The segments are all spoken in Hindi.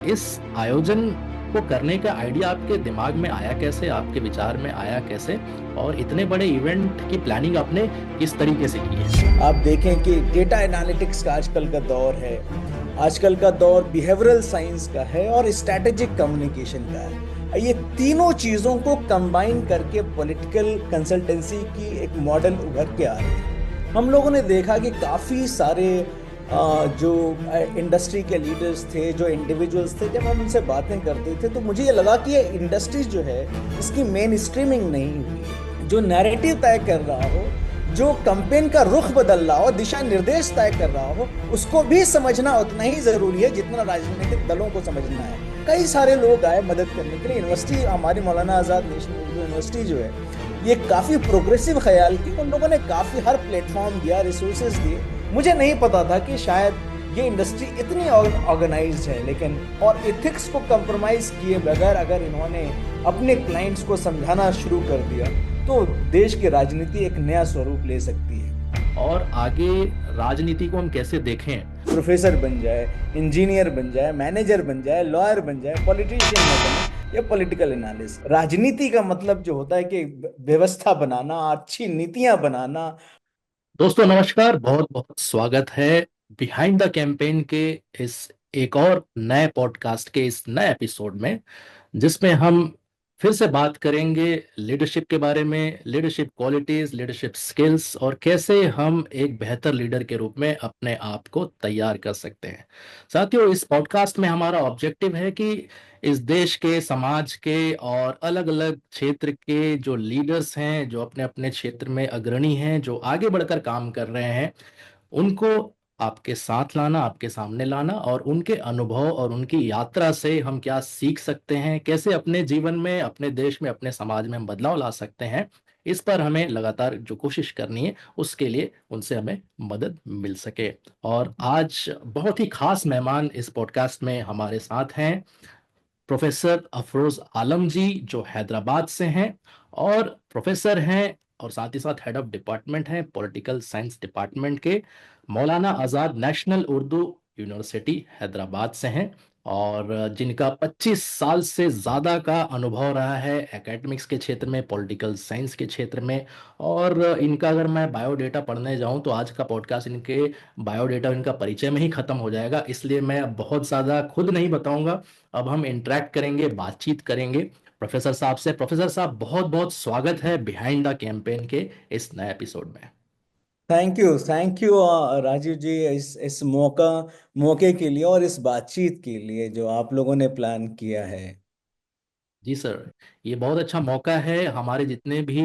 इस आयोजन को करने का आइडिया आपके दिमाग में आया कैसे, आपके विचार में आया कैसे, और इतने बड़े इवेंट की प्लानिंग आपने किस तरीके से की है? आप देखें कि डेटा एनालिटिक्स का आजकल का दौर है। आजकल का दौर बिहेवियरल साइंस का है और स्ट्रैटेजिक कम्युनिकेशन का है। ये तीनों चीजों को कंबाइन करके पॉलिटिकल कंसल्टेंसी की एक मॉडल उभर के आ रही है। हम लोगों ने देखा कि काफी सारे जो इंडस्ट्री के लीडर्स थे, जो इंडिविजुअल्स थे, जब हम उनसे बातें करते थे तो मुझे ये लगा कि ये इंडस्ट्री जो है इसकी मेन स्ट्रीमिंग नहीं हुई है। जो नैरेटिव तय कर रहा हो, जो कैंपेन का रुख बदल रहा हो, दिशा निर्देश तय कर रहा हो, उसको भी समझना उतना ही जरूरी है जितना राजनीतिक दलों को समझना है। कई सारे लोग आए मदद करने के लिए। यूनिवर्सिटी, हमारी मौलाना आजाद नेशनल उर्दू यूनिवर्सिटी जो है, ये काफी प्रोग्रेसिव ख्याल की। उन लोगों ने काफी हर प्लेटफॉर्म दिया, रिसोर्सेज दिए। मुझे नहीं पता था कि शायद ये इंडस्ट्री इतनी ऑर्गेनाइज्ड है, लेकिन और एथिक्स को कंप्रोमाइज किए बगैर अगर इन्होंने अपने क्लाइंट्स को समझाना शुरू कर दिया तो देश की राजनीति एक नया स्वरूप ले सकती है। और आगे राजनीति को हम कैसे देखें? प्रोफेसर बन जाए, इंजीनियर बन जाए, मैनेजर बन जाए, लॉयर बन जाए, पॉलिटिशियन न बने, ये पॉलिटिकल एनालिस्ट। राजनीति का मतलब जो होता है कि व्यवस्था बनाना, अच्छी नीतियां बनाना। दोस्तों नमस्कार, बहुत बहुत स्वागत है बिहाइंड द कैंपेन के इस एक और नए पॉडकास्ट के इस नए एपिसोड में, जिसमें हम फिर से बात करेंगे लीडरशिप के बारे में, लीडरशिप क्वालिटीज, लीडरशिप स्किल्स, और कैसे हम एक बेहतर लीडर के रूप में अपने आप को तैयार कर सकते हैं। साथियों, इस पॉडकास्ट में हमारा ऑब्जेक्टिव है कि इस देश के, समाज के और अलग अलग क्षेत्र के जो लीडर्स हैं, जो अपने अपने क्षेत्र में अग्रणी हैं, जो आगे बढ़कर काम कर रहे हैं, उनको आपके साथ लाना, आपके सामने लाना, और उनके अनुभव और उनकी यात्रा से हम क्या सीख सकते हैं, कैसे अपने जीवन में, अपने देश में, अपने समाज में हम बदलाव ला सकते हैं, इस पर हमें लगातार जो कोशिश करनी है, उसके लिए उनसे हमें मदद मिल सके। और आज बहुत ही खास मेहमान इस पॉडकास्ट में हमारे साथ हैं, प्रोफेसर अफरोज आलम जी, जो हैदराबाद से हैं और प्रोफेसर हैं, और साथ ही साथ हेड ऑफ डिपार्टमेंट हैं पॉलिटिकल साइंस डिपार्टमेंट के, मौलाना आज़ाद नेशनल उर्दू यूनिवर्सिटी हैदराबाद से हैं, और जिनका 25 साल से ज़्यादा का अनुभव रहा है एकेडमिक्स के क्षेत्र में, पॉलिटिकल साइंस के क्षेत्र में। और इनका अगर मैं बायोडेटा पढ़ने जाऊं तो आज का पॉडकास्ट इनके बायोडेटा, इनका परिचय में ही खत्म हो जाएगा, इसलिए मैं बहुत ज़्यादा खुद नहीं बताऊंगा। अब हम इंटरेक्ट करेंगे, बातचीत करेंगे प्रोफेसर साहब से। प्रोफेसर साहब, बहुत बहुत स्वागत है बिहाइंड द कैंपेन के इस नए एपिसोड में। थैंक यू राजीव जी, इस मौके के लिए और इस बातचीत के लिए जो आप लोगों ने प्लान किया है। जी सर, ये बहुत अच्छा मौका है। हमारे जितने भी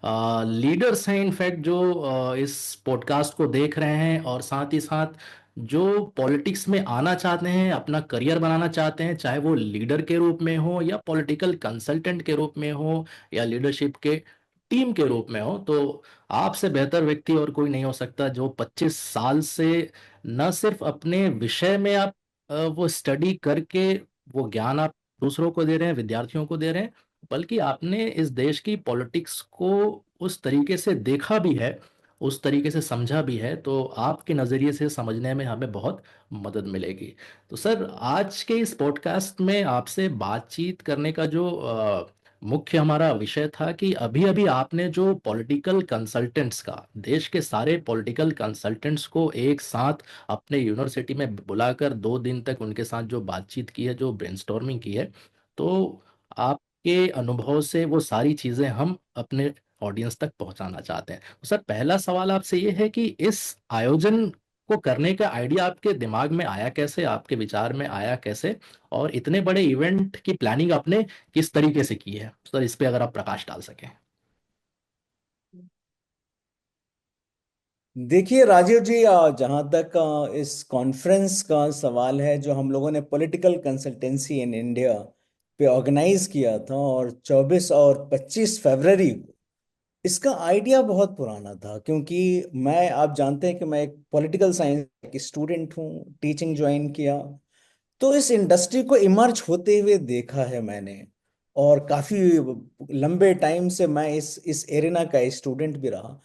लीडर्स हैं, इनफैक्ट जो इस पॉडकास्ट को देख रहे हैं, और साथ ही साथ जो पॉलिटिक्स में आना चाहते हैं, अपना करियर बनाना चाहते हैं, चाहे वो लीडर के रूप में हो, या पॉलिटिकल कंसल्टेंट के रूप में हो, या लीडरशिप के टीम के रूप में हो, तो आपसे बेहतर व्यक्ति और कोई नहीं हो सकता, जो 25 साल से न सिर्फ अपने विषय में आप वो स्टडी करके वो ज्ञान आप दूसरों को दे रहे हैं, विद्यार्थियों को दे रहे हैं, बल्कि आपने इस देश की पॉलिटिक्स को उस तरीके से देखा भी है, उस तरीके से समझा भी है, तो आपके नज़रिए से समझने में हमें बहुत मदद मिलेगी। तो सर, आज के इस पॉडकास्ट में आपसे बातचीत करने का जो मुख्य हमारा विषय था कि अभी अभी आपने जो पॉलिटिकल कंसल्टेंट्स का, देश के सारे पॉलिटिकल कंसल्टेंट्स को एक साथ अपने यूनिवर्सिटी में बुलाकर 2 दिन तक उनके साथ जो बातचीत की है, जो ब्रेनस्टॉर्मिंग की है, तो आपके अनुभव से वो सारी चीज़ें हम अपने ऑडियंस तक पहुंचाना चाहते हैं। तो सर, पहला सवाल आपसे ये है कि इस आयोजन को करने का आइडिया आपके दिमाग में आया कैसे, आपके विचार में आया कैसे, और इतने बड़े इवेंट की प्लानिंग आपने किस तरीके से की है? सर, इस पे अगर आप प्रकाश डाल सकें। देखिए राजीव जी, जहाँ तक इस कॉन्फ्रेंस का सवाल है, जो हम लोगों ने पॉलिटिकल कंसल्टेंसी इन इंडिया पे ऑर्गेनाइज किया था, और 24 और 25 फरवरी को, इसका आइडिया बहुत पुराना था। क्योंकि आप जानते हैं कि मैं एक पॉलिटिकल साइंस की स्टूडेंट हूँ, टीचिंग ज्वाइन किया, तो इस इंडस्ट्री को इमर्ज होते हुए देखा है मैंने। और काफी लंबे टाइम से मैं इस एरिना का स्टूडेंट भी रहा।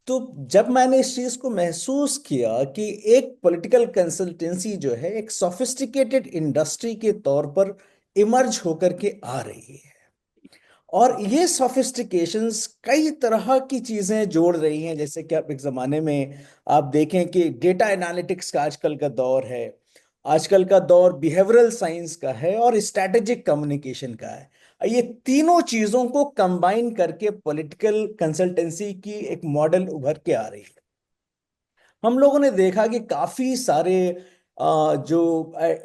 तो जब मैंने इस चीज को महसूस किया कि एक पॉलिटिकल कंसल्टेंसी जो है एक सोफिस्टिकेटेड इंडस्ट्री के तौर पर इमर्ज होकर के आ रही है, और ये सोफिस्टिकेशंस कई तरह की चीजें जोड़ रही हैं। जैसे कि आप एक जमाने में आप देखें कि डेटा एनालिटिक्स का आजकल का दौर है, आजकल का दौर बिहेवियरल साइंस का है और स्ट्रैटेजिक कम्युनिकेशन का है। ये तीनों चीजों को कंबाइन करके पॉलिटिकल कंसल्टेंसी की एक मॉडल उभर के आ रही है। हम लोगों ने देखा कि काफी सारे जो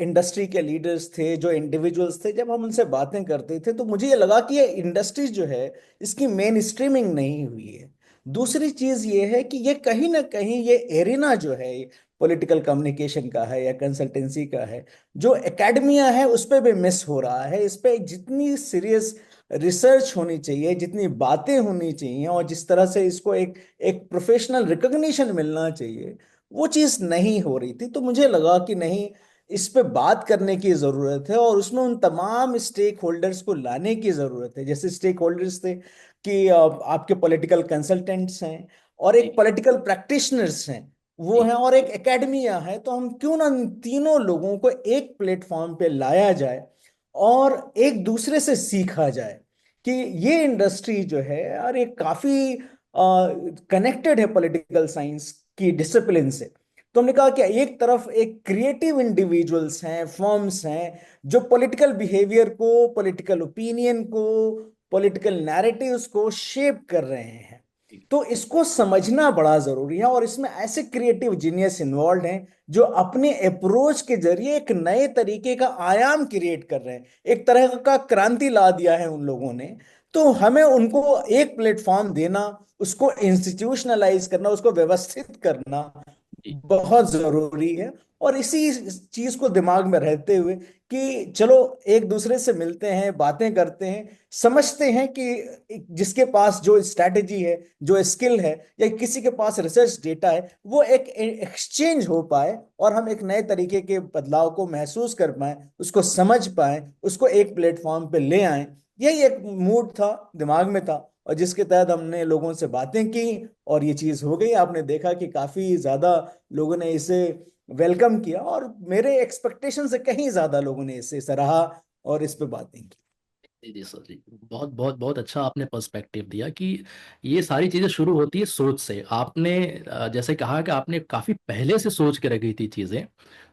इंडस्ट्री के लीडर्स थे, जो इंडिविजुअल्स थे, जब हम उनसे बातें करते थे तो मुझे ये लगा कि ये इंडस्ट्री जो है इसकी मेन स्ट्रीमिंग नहीं हुई है। दूसरी चीज ये है कि ये कहीं ना कहीं ये एरिना जो है पॉलिटिकल कम्युनिकेशन का है या कंसल्टेंसी का है, जो एकेडमिया है उस पर भी मिस हो रहा है। इस पे जितनी सीरियस रिसर्च होनी चाहिए, जितनी बातें होनी चाहिए और जिस तरह से इसको एक एक प्रोफेशनल रिकॉग्निशन मिलना चाहिए, वो चीज नहीं हो रही थी। तो मुझे लगा कि नहीं, इस पे बात करने की जरूरत है और उसमें उन तमाम स्टेक होल्डर्स को लाने की जरूरत है। जैसे स्टेक होल्डर्स थे कि आपके पॉलिटिकल कंसल्टेंट्स हैं और एक जी। पॉलिटिकल प्रैक्टिशनर्स हैं, वो जी। हैं, और एक एकेडमिया है। तो हम क्यों ना इन तीनों लोगों को एक प्लेटफॉर्म पे लाया जाए और एक दूसरे से सीखा जाए कि ये इंडस्ट्री जो है यार, ये काफी कनेक्टेड है पॉलिटिकल साइंस की डिसिप्लिन से। तो हमने कहा कि एक तरफ एक क्रिएटिव इंडिविजुअल्स हैं, फर्म्स हैं, जो पॉलिटिकल बिहेवियर को, पॉलिटिकल ओपिनियन को, पॉलिटिकल नैरेटिव्स को शेप कर रहे हैं। जी। तो इसको समझना बड़ा जरूरी है और इसमें ऐसे क्रिएटिव जीनियस इन्वॉल्व हैं जो अपने अप्रोच के जरिए एक नए तरीके का आयाम क्रिएट कर रहे हैं, एक तरह का क्रांति ला दिया है उन लोगों ने। तो हमें उनको एक प्लेटफॉर्म देना, उसको इंस्टीट्यूशनलाइज करना, उसको व्यवस्थित करना जी। बहुत जरूरी है। और इसी चीज को दिमाग में रहते हुए कि चलो एक दूसरे से मिलते हैं, बातें करते हैं, समझते हैं कि जिसके पास जो स्ट्रैटेजी है, जो स्किल है, या किसी के पास रिसर्च डेटा है, वो एक एक्सचेंज हो पाए और हम एक नए तरीके के बदलाव को महसूस कर पाए, उसको समझ पाए, उसको एक प्लेटफॉर्म पे ले आए। यही एक मूड था, दिमाग में था, और जिसके तहत हमने लोगों से बातें की और ये चीज हो गई। आपने देखा कि काफी ज्यादा लोगों ने इसे वेलकम किया और मेरे एक्सपेक्टेशन से कहीं ज्यादा लोगों ने इसे सराहा और इस पे बातें की। जी। जी सर जी। बहुत बहुत बहुत अच्छा आपने पर्सपेक्टिव दिया कि ये सारी चीज़ें शुरू होती है सोच से। आपने जैसे कहा कि आपने काफ़ी पहले से सोच के रखी थी चीज़ें।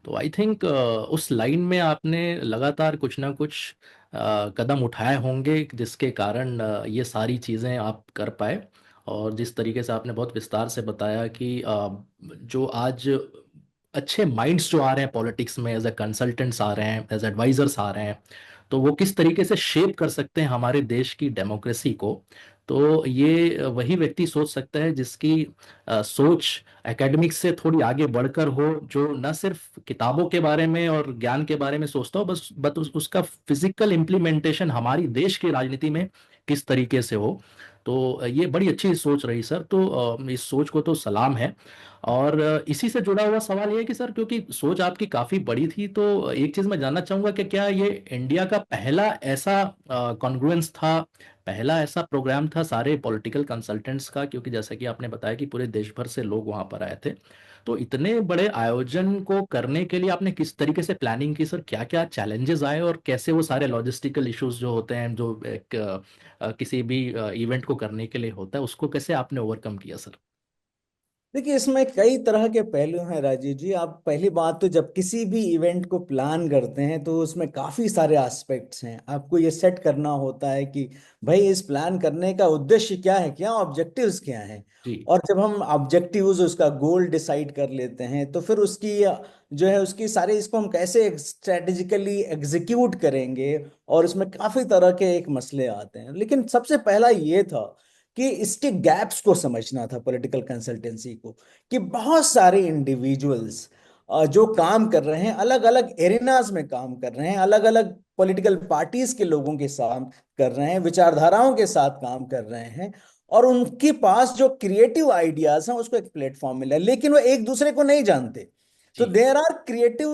तो आई थिंक उस लाइन में आपने लगातार कुछ ना कुछ कदम उठाए होंगे जिसके कारण ये सारी चीज़ें आप कर पाए। और जिस तरीके से आपने बहुत विस्तार से बताया कि जो आज अच्छे माइंड्स जो आ रहे हैं पॉलिटिक्स में, एज ए कंसल्टेंट्स आ रहे हैं, एज एडवाइजर्स आ रहे हैं, तो वो किस तरीके से शेप कर सकते हैं हमारे देश की डेमोक्रेसी को। तो ये वही व्यक्ति सोच सकता है जिसकी सोच एकेडमिक्स से थोड़ी आगे बढ़कर हो, जो न सिर्फ किताबों के बारे में और ज्ञान के बारे में सोचता हो, बस उसका फिजिकल इम्प्लीमेंटेशन हमारी देश की राजनीति में किस तरीके से हो। तो ये बड़ी अच्छी सोच रही सर। तो इस सोच को तो सलाम है। और इसी से जुड़ा हुआ सवाल ये है कि सर, क्योंकि सोच आपकी काफी बड़ी थी, तो एक चीज मैं जानना चाहूंगा कि क्या ये इंडिया का पहला ऐसा कॉन्ग्रुएंस था, पहला ऐसा प्रोग्राम था सारे पॉलिटिकल कंसल्टेंट्स का? क्योंकि जैसा कि आपने बताया कि पूरे देश भर से लोग वहां पर आए थे। तो इतने बड़े आयोजन को करने के लिए आपने किस तरीके से प्लानिंग की सर? क्या क्या चैलेंजेस आए और कैसे वो सारे लॉजिस्टिकल इश्यूज जो होते हैं, जो एक किसी भी इवेंट को करने के लिए होता है, उसको कैसे आपने ओवरकम किया सर? देखिए, इसमें कई तरह के पहलू हैं राजीव जी। आप पहली बात तो जब किसी भी इवेंट को प्लान करते हैं तो उसमें काफी सारे एस्पेक्ट्स हैं। आपको ये सेट करना होता है कि भाई इस प्लान करने का उद्देश्य क्या है, क्या ऑब्जेक्टिव्स क्या हैं। जी। और जब हम ऑब्जेक्टिव्स, उसका गोल डिसाइड कर लेते हैं, तो फिर उसकी जो है उसकी सारी, इसको हम कैसे स्ट्रेटेजिकली एग्जीक्यूट करेंगे, और उसमें काफी तरह के एक मसले आते हैं। लेकिन सबसे पहला ये था कि इसके गैप्स को समझना था पॉलिटिकल कंसल्टेंसी को, कि बहुत सारे इंडिविजुअल्स जो काम कर रहे हैं, अलग अलग एरिनाज में काम कर रहे हैं, अलग अलग पॉलिटिकल पार्टीज के लोगों के साथ कर रहे हैं, विचारधाराओं के साथ काम कर रहे हैं, और उनके पास जो क्रिएटिव आइडियाज हैं उसको एक प्लेटफॉर्म मिला, लेकिन वो एक दूसरे को नहीं जानते। तो जी there are creative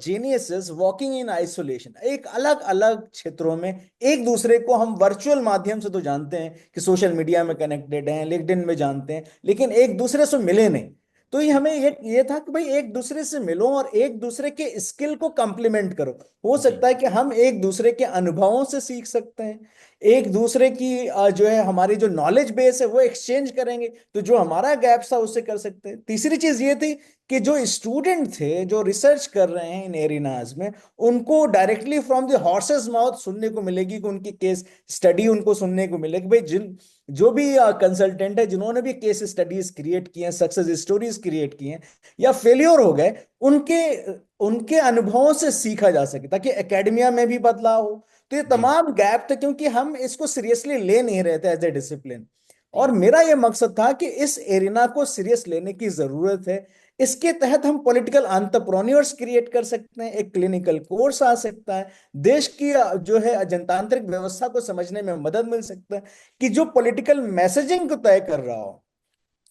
geniuses walking in isolation, एक अलग अलग क्षेत्रों में। एक दूसरे को हम वर्चुअल माध्यम से तो जानते हैं कि सोशल मीडिया में कनेक्टेड हैं, लिंक्डइन में जानते हैं, लेकिन एक दूसरे से मिले नहीं। तो ये हमें ये था कि भाई एक दूसरे से मिलो और एक दूसरे के स्किल को कंप्लीमेंट करो। हो जी सकता है कि हम एक दूसरे के अनुभवों से सीख सकते हैं, एक दूसरे की जो है हमारी जो नॉलेज बेस है वो एक्सचेंज करेंगे, तो जो हमारा गैप था उससे कर सकते हैं। तीसरी चीज ये थी कि जो स्टूडेंट थे जो रिसर्च कर रहे हैं इन एरिनाज में, उनको directly from the horses mouth सुनने को मिलेगी, कि उनकी केस स्टडी उनको सुनने को मिलेगी। भाई जिन जो भी कंसल्टेंट है जिन्होंने भी केस स्टडीज क्रिएट किए हैं, सक्सेस स्टोरीज क्रिएट किए हैं या फेलियर हो गए, उनके उनके अनुभवों से सीखा जा सके ताकि एकेडमिया में भी बदलाव हो। तो ये जी तमाम गैप थे क्योंकि हम इसको सीरियसली ले नहीं रहे थे एज ए डिसिप्लिन। और जी मेरा ये मकसद था कि इस एरिना को सीरियस लेने की जरूरत है। इसके तहत हम पॉलिटिकल एंटरप्रेन्योर्स क्रिएट कर सकते हैं, एक क्लिनिकल कोर्स आ सकता है, देश की जो है जनतांत्रिक व्यवस्था को समझने में मदद मिल सकता है, कि जो पॉलिटिकल मैसेजिंग को तय कर रहा हो,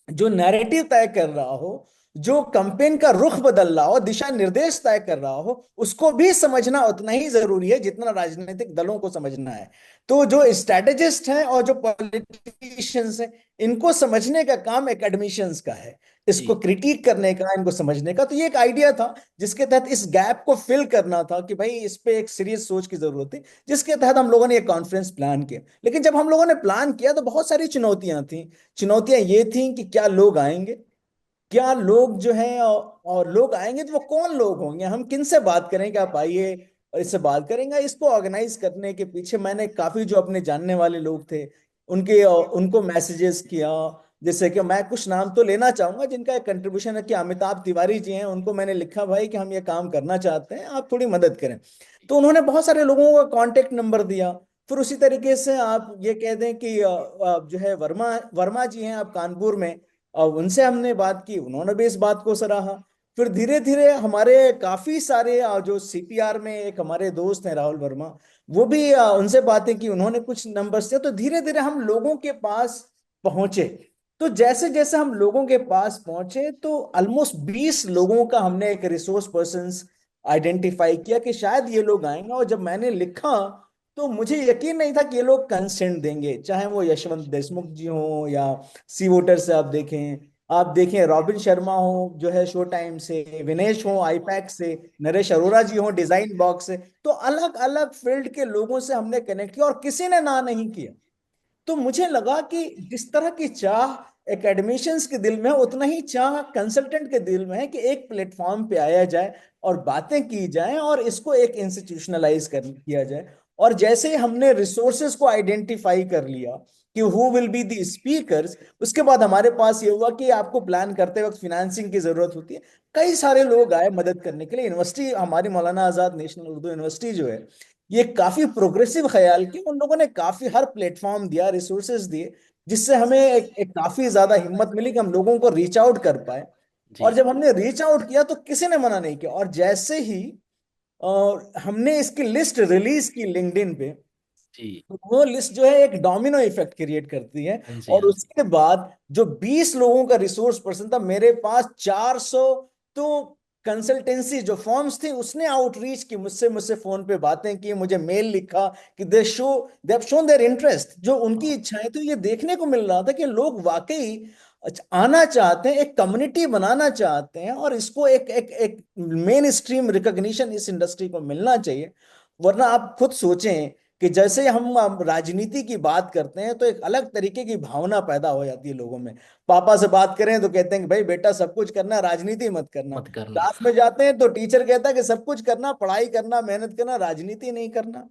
जो नैरेटिव तय कर रहा हो, जो कैंपेन का रुख बदल रहा हो, दिशा निर्देश तय कर रहा हो, उसको भी समझना उतना ही जरूरी है जितना राजनीतिक दलों को समझना है। तो जो स्ट्रेटेजिस्ट हैं और जो पॉलिटिशियंस हैं, इनको समझने का काम एकेडमिशियंस का है, इसको जी क्रिटिक करने का, इनको समझने का। तो ये एक आइडिया था जिसके तहत इस गैप को फिल करना था कि भाई इस पे एक सीरियस सोच की जरूरत थी, जिसके तहत हम लोगों ने एक कॉन्फ्रेंस प्लान किया। लेकिन जब हम लोगों ने प्लान किया तो बहुत सारी चुनौतियां थी। चुनौतियां ये थी कि क्या लोग आएंगे, क्या लोग जो हैं, और लोग आएंगे तो वो कौन लोग होंगे, हम किन से बात करें कि आप आइए और इससे बात करेंगे। इसको ऑर्गेनाइज करने के पीछे मैंने काफी जो अपने जानने वाले लोग थे उनको मैसेजेस किया। जैसे कि मैं कुछ नाम तो लेना चाहूंगा जिनका एक कंट्रीब्यूशन है, कि अमिताभ तिवारी जी हैं, उनको मैंने लिखा भाई कि हम ये काम करना चाहते हैं, आप थोड़ी मदद करें। तो उन्होंने बहुत सारे लोगों का कांटेक्ट नंबर दिया। फिर उसी तरीके से आप ये कह दें कि जो है वर्मा वर्मा जी हैं आप कानपुर में, और उनसे हमने बात की, उन्होंने भी इस बात को सराहा। फिर धीरे धीरे हमारे काफी सारे जो सीपीआर में एक हमारे दोस्त हैं राहुल वर्मा, वो भी उनसे बातें की, उन्होंने कुछ नंबर्स दिए। तो धीरे धीरे हम लोगों के पास पहुंचे। तो जैसे जैसे हम लोगों के पास पहुंचे तो ऑलमोस्ट 20 लोगों का हमने एक रिसोर्स पर्संस आइडेंटिफाई किया कि शायद ये लोग आएंगे। और जब मैंने लिखा तो मुझे यकीन नहीं था कि ये लोग कंसेंट देंगे, चाहे वो यशवंत देशमुख जी हों या सी वोटर से आप देखें रॉबिन शर्मा हो जो है शो टाइम से, विनेश हो आईपैक से, नरेश अरोड़ा जी हो डिजाइन बॉक्स से। तो अलग अलग फील्ड के लोगों से हमने कनेक्ट किया और किसी ने ना नहीं किया। तो मुझे लगा कि जिस तरह की चाह एकेडमिशियंस के दिल में है, उतना ही चाह कंसल्टेंट के दिल में है कि एक प्लेटफॉर्म पे आया जाए और बातें की जाएं और इसको एक इंस्टीट्यूशनलाइज कर किया जाए। और जैसे ही हमने रिसोर्सेज को आइडेंटिफाई कर लिया कि who will be the speakers, उसके बाद हमारे पास ये हुआ कि आपको प्लान करते वक्त फिनेंसिंग की जरूरत होती है। कई सारे लोग आए मदद करने के लिए। यूनिवर्सिटी हमारी मौलाना आजाद नेशनल उर्दू यूनिवर्सिटी जो है, ये काफी प्रोग्रेसिव ख्याल की, उन लोगों ने काफी हर प्लेटफॉर्म दिया, रिसोर्सेज दिए, जिससे हमें एक काफी ज्यादा हिम्मत मिली कि हम लोगों को रीच आउट कर पाए। और जी जब हमने रीच आउट किया तो किसी ने मना नहीं किया। और जैसे ही हमने इसकी लिस्ट रिलीज की लिंक्डइन पे, जी तो वो लिस्ट जो है एक डोमिनो इफेक्ट क्रिएट करती है। हाँ जी और हाँ जी उसके बाद जो 20 लोगों का रिसोर्स पर्सन था, मेरे पास 400 तो कंसल्टेंसी जो फॉर्म्स थी उसने आउटरीच की, मुझसे मुझसे फोन पे बातें की, मुझे मेल लिखा कि they have shown their interest, जो उनकी इच्छाएं। तो ये देखने को मिल रहा था कि लोग वाकई आना चाहते हैं, एक कम्युनिटी बनाना चाहते हैं, और इसको एक एक एक मेन स्ट्रीम रिकॉग्निशन इस इंडस्ट्री को मिलना चाहिए। वरना आप खुद सोचें कि जैसे हम राजनीति की बात करते हैं तो एक अलग तरीके की भावना पैदा हो जाती है लोगों में। पापा से बात करें तो कहते हैं कि भाई बेटा सब कुछ करना, राजनीति मत करना। मत करना। क्लास में जाते हैं तो टीचर कहता है कि सब कुछ करना, पढ़ाई करना, मेहनत करना, राजनीति नहीं करना।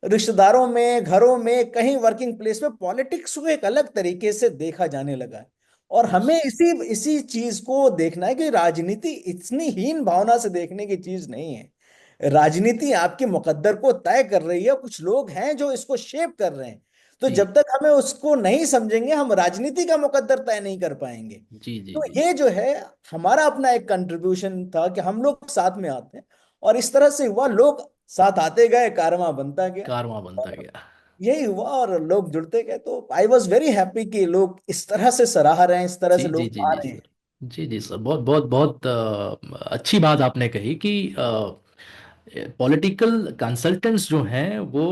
रिश्तेदारों में, घरों में, कहीं वर्किंग प्लेस में पॉलिटिक्स को एक अलग तरीके से देखा जाने लगा है। और हमें जी इसी इसी चीज को देखना है कि राजनीति इतनी हीन भावना से देखने की चीज नहीं है। राजनीति आपके मुकद्दर को तय कर रही है, कुछ लोग हैं जो इसको शेप कर रहे हैं। तो जी जब तक हमें उसको नहीं समझेंगे हम राजनीति का मुकद्दर तय नहीं कर पाएंगे। जी जी तो जी ये जो है हमारा अपना एक कंट्रीब्यूशन था कि हम लोग साथ में आते हैं। और इस तरह से हुआ, लोग साथ आते गए, कारवां बनता गया। कारवां बनता और गया। यही हुआ और लोग जुड़ते गए। तो आई वॉज वेरी हैप्पी कि लोग इस तरह से सराह रहे हैं, इस तरह जी से जी लोग जी आ जी रहे सर। हैं। जी जी सर, बहुत बहुत बहुत अच्छी बात आपने कही कि पॉलिटिकल कंसल्टेंट्स जो हैं वो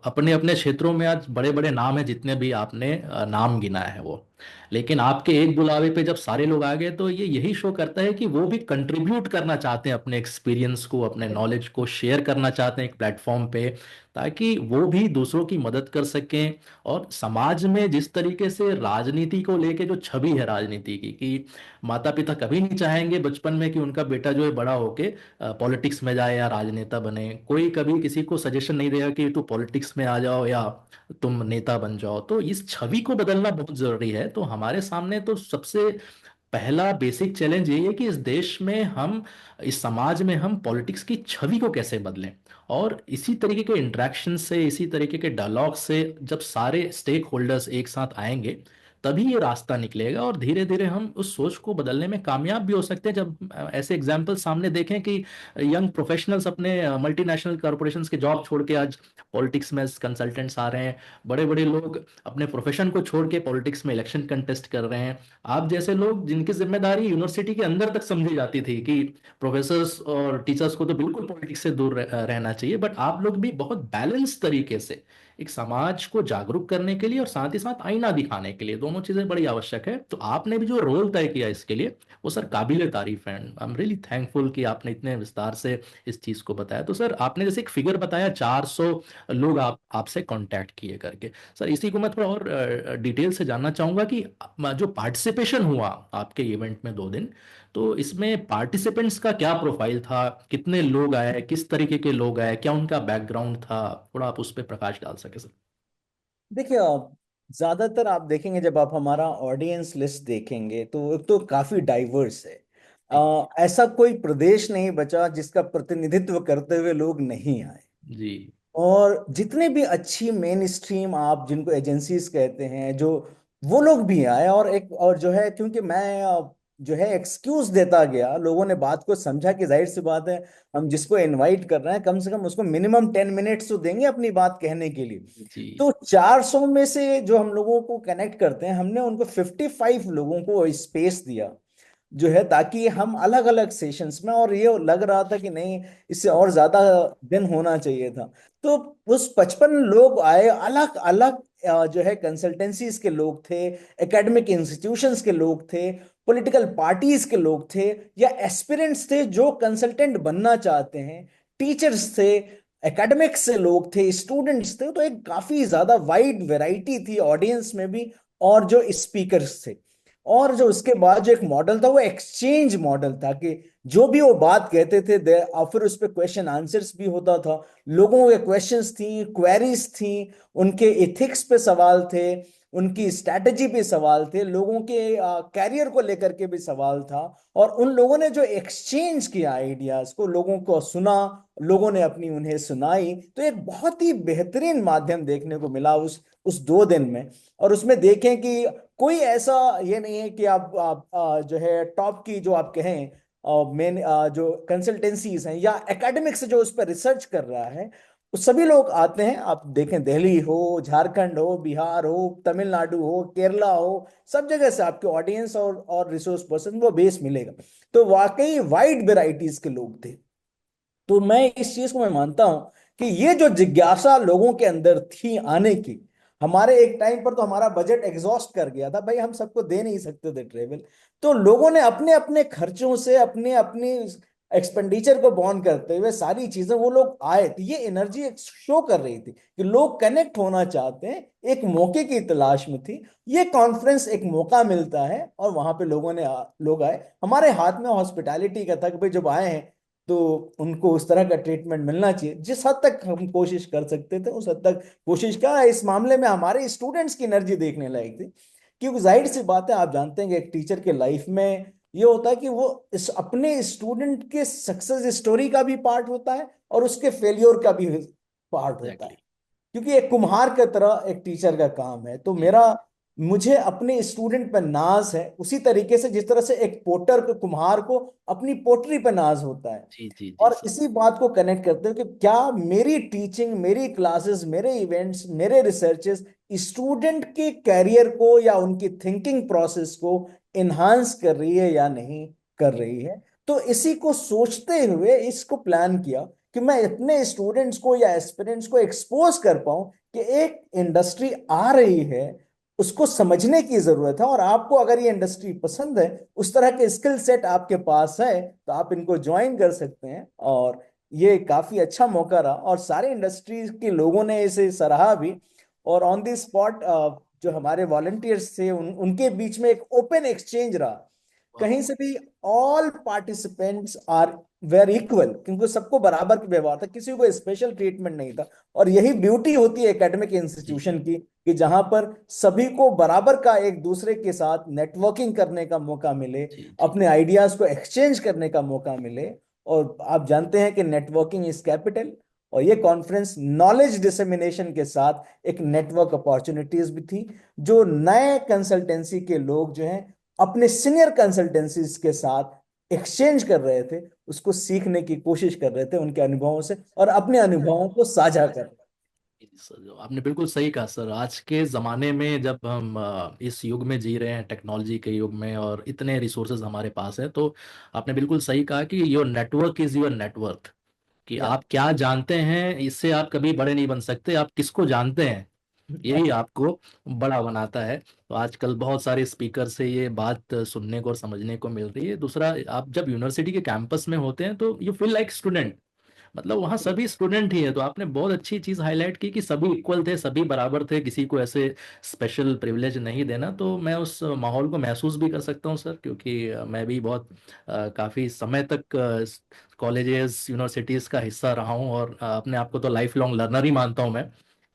अपने अपने क्षेत्रों में आज बड़े बड़े नाम हैं, जितने भी आपने नाम गिना है वो। लेकिन आपके एक बुलावे पे जब सारे लोग आ गए तो ये यही शो करता है कि वो भी कंट्रीब्यूट करना चाहते हैं, अपने एक्सपीरियंस को, अपने नॉलेज को शेयर करना चाहते हैं एक प्लेटफॉर्म पे, ताकि वो भी दूसरों की मदद कर सकें। और समाज में जिस तरीके से राजनीति को लेके जो छवि है राजनीति की, कि माता पिता कभी नहीं चाहेंगे बचपन में कि उनका बेटा जो है बड़ा होके पॉलिटिक्स में जाए या राजनेता बने। कोई कभी किसी को सजेशन नहीं देगा कि तू पॉलिटिक्स में आ जाओ या तुम नेता बन जाओ। तो इस छवि को बदलना बहुत जरूरी है। तो हमारे सामने तो सबसे पहला बेसिक चैलेंज यही है कि इस देश में हम, इस समाज में हम पॉलिटिक्स की छवि को कैसे बदलें। और इसी तरीके के इंटरेक्शन से, इसी तरीके के डायलॉग से जब सारे स्टेक होल्डर्स एक साथ आएंगे, तभी ये रास्ता निकलेगा और धीरे धीरे हम उस सोच को बदलने में कामयाब भी हो सकते हैं। जब ऐसे एग्जाम्पल सामने देखें कि यंग प्रोफेशनल्स अपने मल्टीनेशनल कॉरपोरेशंस के जॉब छोड़ के आज पॉलिटिक्स में कंसल्टेंट्स आ रहे हैं, बड़े बड़े लोग अपने प्रोफेशन को छोड़ के पॉलिटिक्स में इलेक्शन कंटेस्ट कर रहे हैं। आप जैसे लोग जिनकी जिम्मेदारी यूनिवर्सिटी के अंदर तक समझी जाती थी कि प्रोफेसर्स और टीचर्स को तो बिल्कुल पॉलिटिक्स से दूर रहना चाहिए, बट आप लोग भी बहुत बैलेंस तरीके से एक समाज को जागरूक करने के लिए और साथ ही साथ आईना दिखाने के लिए, दोनों चीजें बड़ी आवश्यक है। तो आपने भी जो रोल तय किया इसके लिए, वो सर काबिले तारीफ है। आई एम रियली थैंकफुल कि आपने इतने विस्तार से इस चीज को बताया। तो सर आपने जैसे एक फिगर बताया, 400 लोग आपसे कांटेक्ट किए करके। सर इसी को मैं थोड़ा और डिटेल से जानना चाहूंगा कि जो पार्टिसिपेशन हुआ आपके इवेंट में 2 दिन, तो इसमें पार्टिसिपेंट्स का क्या प्रोफाइल था, कितने लोग आए, किस तरीके के लोग आए, क्या उनका बैकग्राउंड था, थोड़ा आप उस पर प्रकाश डाल सके सर। देखिए, ज्यादातर आप देखेंगे जब आप हमारा ऑडियंस लिस्ट देखेंगे तो एक तो काफी डाइवर्स है। जी ऐसा कोई प्रदेश नहीं बचा जिसका प्रतिनिधित्व करते हुए लोग नहीं आए। जी और जितने भी अच्छी मेन स्ट्रीम आप जिनको एजेंसीज कहते हैं, जो वो लोग भी आए। और एक और जो है, क्योंकि मैं जो है एक्सक्यूज देता गया, लोगों ने बात को समझा कि जाहिर सी बात है, हम जिसको इनवाइट कर रहे हैं कम से कम उसको मिनिमम 10 मिनट्स तो देंगे अपनी बात कहने के लिए। जी तो 400 में से जो हम लोगों को कनेक्ट करते हैं, हमने उनको 55 लोगों को स्पेस दिया जो है, ताकि हम अलग अलग सेशंस में, और ये लग रहा था कि नहीं, इससे और ज्यादा दिन होना चाहिए था। तो उस 55 लोग आए, अलग अलग जो है कंसल्टेंसीज के लोग थे, एकेडमिक इंस्टीट्यूशंस के लोग थे, पॉलिटिकल पार्टीज के लोग थे, या एस्पिरेंट्स थे जो कंसल्टेंट बनना चाहते हैं, टीचर्स थे, एकेडमिक्स से लोग थे, स्टूडेंट्स थे। तो एक काफी ज्यादा वाइड वैरायटी थी ऑडियंस में भी, और जो स्पीकर्स थे। और जो उसके बाद जो एक मॉडल था वो एक्सचेंज मॉडल था, कि जो भी वो बात कहते थे और फिर उस पर क्वेश्चन आंसर्स भी होता था। लोगों के क्वेश्चंस थी, क्वेरीज थी, उनके एथिक्स पे सवाल थे, उनकी स्ट्रैटेजी पे सवाल थे, लोगों के कैरियर को लेकर के भी सवाल था। और उन लोगों ने जो एक्सचेंज किया आइडियाज को, लोगों को सुना, लोगों ने अपनी उन्हें सुनाई, तो एक बहुत ही बेहतरीन माध्यम देखने को मिला उस 2 दिन में। और उसमें देखें कि कोई ऐसा ये नहीं है कि आप जो है टॉप की जो आप कहें मेन जो कंसल्टेंसीज हैं या एकेडमिक्स जो उस पर रिसर्च कर रहा है, वो सभी लोग आते हैं। आप देखें, दिल्ली हो, झारखंड हो, बिहार हो, तमिलनाडु हो, केरला हो, सब जगह से आपके ऑडियंस और रिसोर्स पर्सन वो बेस मिलेगा। तो वाकई वाइड वेराइटीज के लोग थे। तो मैं इस चीज को मैं मानता हूं कि ये जो जिज्ञासा लोगों के अंदर थी आने की, हमारे एक टाइम पर तो हमारा बजट एग्जॉस्ट कर गया था भाई, हम सबको दे नहीं सकते थे ट्रेवल। तो लोगों ने अपने अपने खर्चों से, अपने अपनी एक्सपेंडिचर को बॉन्ड करते हुए सारी चीजें, वो लोग आए। तो ये एनर्जी एक शो कर रही थी कि लोग कनेक्ट होना चाहते हैं, एक मौके की तलाश में थी। ये कॉन्फ्रेंस एक मौका मिलता है, और वहां पे लोग आए। हमारे हाथ में हॉस्पिटैलिटी का था कि भाई जब आए हैं तो उनको उस तरह का ट्रीटमेंट मिलना चाहिए। जिस हद तक हम कोशिश कर सकते थे उस हद तक कोशिश का। इस मामले में हमारे स्टूडेंट्स की एनर्जी देखने लायक थी, क्योंकि जाहिर सी बात है, आप जानते हैं कि एक टीचर के लाइफ में ये होता है कि वो इस अपने स्टूडेंट के सक्सेस स्टोरी का भी पार्ट होता है, और उसके फेलियर का भी पार्ट होता है। एग्जैक्टली। क्योंकि एक कुम्हार की तरह एक टीचर का काम है। तो जी मुझे अपने स्टूडेंट पर नाज है, उसी तरीके से जिस तरह से एक पोटर को, कुम्हार को अपनी पोटरी पर नाज होता है। जी जी जी और सर। इसी बात को कनेक्ट करते हो कि क्या मेरी टीचिंग, मेरी क्लासेस, मेरे इवेंट्स, मेरे रिसर्चेस स्टूडेंट के कैरियर को या उनकी थिंकिंग प्रोसेस को इन्हांस कर रही है या नहीं कर रही है। तो इसी को सोचते हुए इसको प्लान किया कि मैं इतने स्टूडेंट्स को या एस्पिरेंट्स को एक्सपोज कर पाऊं कि एक इंडस्ट्री आ रही है, उसको समझने की जरूरत है। और आपको अगर ये इंडस्ट्री पसंद है, उस तरह के स्किल सेट आपके पास है, तो आप इनको ज्वाइन कर सकते हैं। और ये काफी अच्छा मौका रहा और सारे इंडस्ट्रीज के लोगों ने इसे सराहा भी। और ऑन द स्पॉट जो हमारे वॉलंटियर्स थे उनके बीच में एक ओपन एक्सचेंज रहा। वाह। कहीं से भी all participants are were equal, क्योंकि सबको बराबर व्यवहार था, किसी को स्पेशल ट्रीटमेंट नहीं था। और यही ब्यूटी होती है एकेडमिक जी इंस्टीट्यूशन की, कि जहां पर सभी को बराबर का एक दूसरे के साथ नेटवर्किंग करने का मौका मिले, जी जी। अपने आइडियाज को एक्सचेंज करने का मौका मिले। और आप जानते हैं कि नेटवर्किंग इज कैपिटल। और ये कॉन्फ्रेंस नॉलेज डिसेमिनेशन के साथ एक नेटवर्क अपॉर्चुनिटीज भी थी, जो नए कंसल्टेंसी के लोग जो हैं अपने सीनियर कंसल्टेंसीज के साथ एक्सचेंज कर रहे थे, उसको सीखने की कोशिश कर रहे थे उनके अनुभवों से, और अपने अनुभवों को साझा कर रहे थे। जी सर, जो आपने बिल्कुल सही कहा सर। आज के ज़माने में जब हम इस युग में जी रहे हैं, टेक्नोलॉजी के युग में, और इतने रिसोर्सेज हमारे पास है, तो आपने बिल्कुल सही कहा कि your network is your net worth. कि या आप क्या जानते हैं, इससे आप कभी बड़े नहीं बन सकते। आप किसको जानते हैं, यही आपको बड़ा बनाता है। तो आजकल बहुत सारे स्पीकर से ये बात सुनने को और समझने को मिल रही है। दूसरा, आप जब यूनिवर्सिटी के कैंपस में होते हैं तो यू फील लाइक स्टूडेंट, मतलब वहाँ सभी स्टूडेंट ही है। तो आपने बहुत अच्छी चीज़ हाईलाइट की कि सभी इक्वल थे, सभी बराबर थे, किसी को ऐसे स्पेशल प्रिविलेज नहीं देना। तो मैं उस माहौल को महसूस भी कर सकता हूँ सर, क्योंकि मैं भी बहुत काफ़ी समय तक कॉलेजेस यूनिवर्सिटीज़ का हिस्सा रहा हूँ, और अपने आप को तो लाइफ लॉन्ग लर्नर ही मानता हूँ मैं,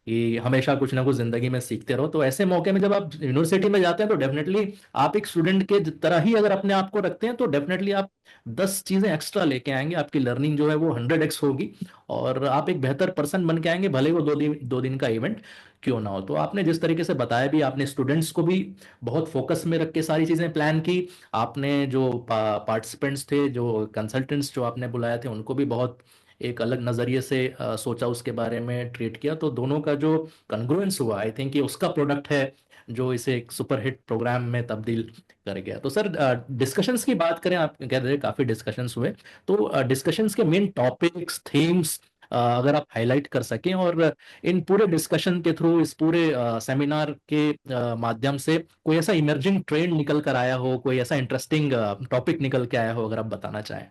कि हमेशा कुछ ना कुछ जिंदगी में सीखते रहो। तो ऐसे मौके में जब आप यूनिवर्सिटी में जाते हैं तो डेफिनेटली आप एक स्टूडेंट के तरह ही अगर अपने आप को रखते हैं, तो डेफिनेटली आप 10 चीजें एक्स्ट्रा लेके आएंगे। आपकी लर्निंग जो है वो 100x होगी, और आप एक बेहतर पर्सन बन के आएंगे, भले वो 2 दिन का इवेंट क्यों ना हो। तो आपने जिस तरीके से बताया भी, आपने स्टूडेंट्स को भी बहुत फोकस में रख के सारी चीजें प्लान की। आपने जो पार्टिसिपेंट्स थे, जो कंसल्टेंट्स जो आपने बुलाए थे, उनको भी बहुत एक अलग नजरिए से सोचा, उसके बारे में ट्रीट किया। तो दोनों का जो कन्ग्रुएंस हुआ, आई थिंक ये उसका प्रोडक्ट है जो इसे एक सुपरहिट प्रोग्राम में तब्दील कर गया। तो सर, डिस्कशंस की बात करें, आप कह रहे हैं काफी डिस्कशंस हुए, तो डिस्कशंस के मेन टॉपिक्स, थीम्स अगर आप हाईलाइट कर सकें, और इन पूरे डिस्कशन के थ्रू, इस पूरे सेमिनार के माध्यम से कोई ऐसा इमर्जिंग ट्रेंड निकल कर आया हो, कोई ऐसा इंटरेस्टिंग टॉपिक निकल के आया हो, अगर आप बताना चाहें।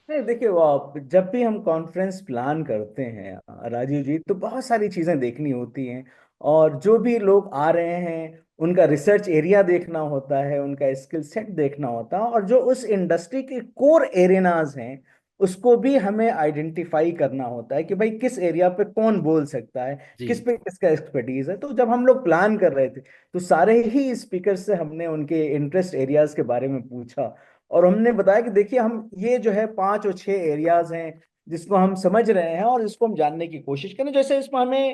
नहीं, देखिए, वो जब भी हम कॉन्फ्रेंस प्लान करते हैं राजीव जी, तो बहुत सारी चीजें देखनी होती हैं। और जो भी लोग आ रहे हैं उनका रिसर्च एरिया देखना होता है, उनका स्किल सेट देखना होता है, और जो उस इंडस्ट्री के कोर एरियाज हैं उसको भी हमें आइडेंटिफाई करना होता है कि भाई किस एरिया पे कौन बोल सकता है, जी किस पे किसका एक्सपर्टीज है। तो जब हम लोग प्लान कर रहे थे, तो सारे ही स्पीकर से हमने उनके इंटरेस्ट एरियाज के बारे में पूछा। और हमने बताया कि देखिए, हम ये जो है 5 और 6 एरियाज हैं जिसको हम समझ रहे हैं और इसको हम जानने की कोशिश करें। जैसे इसमें हमें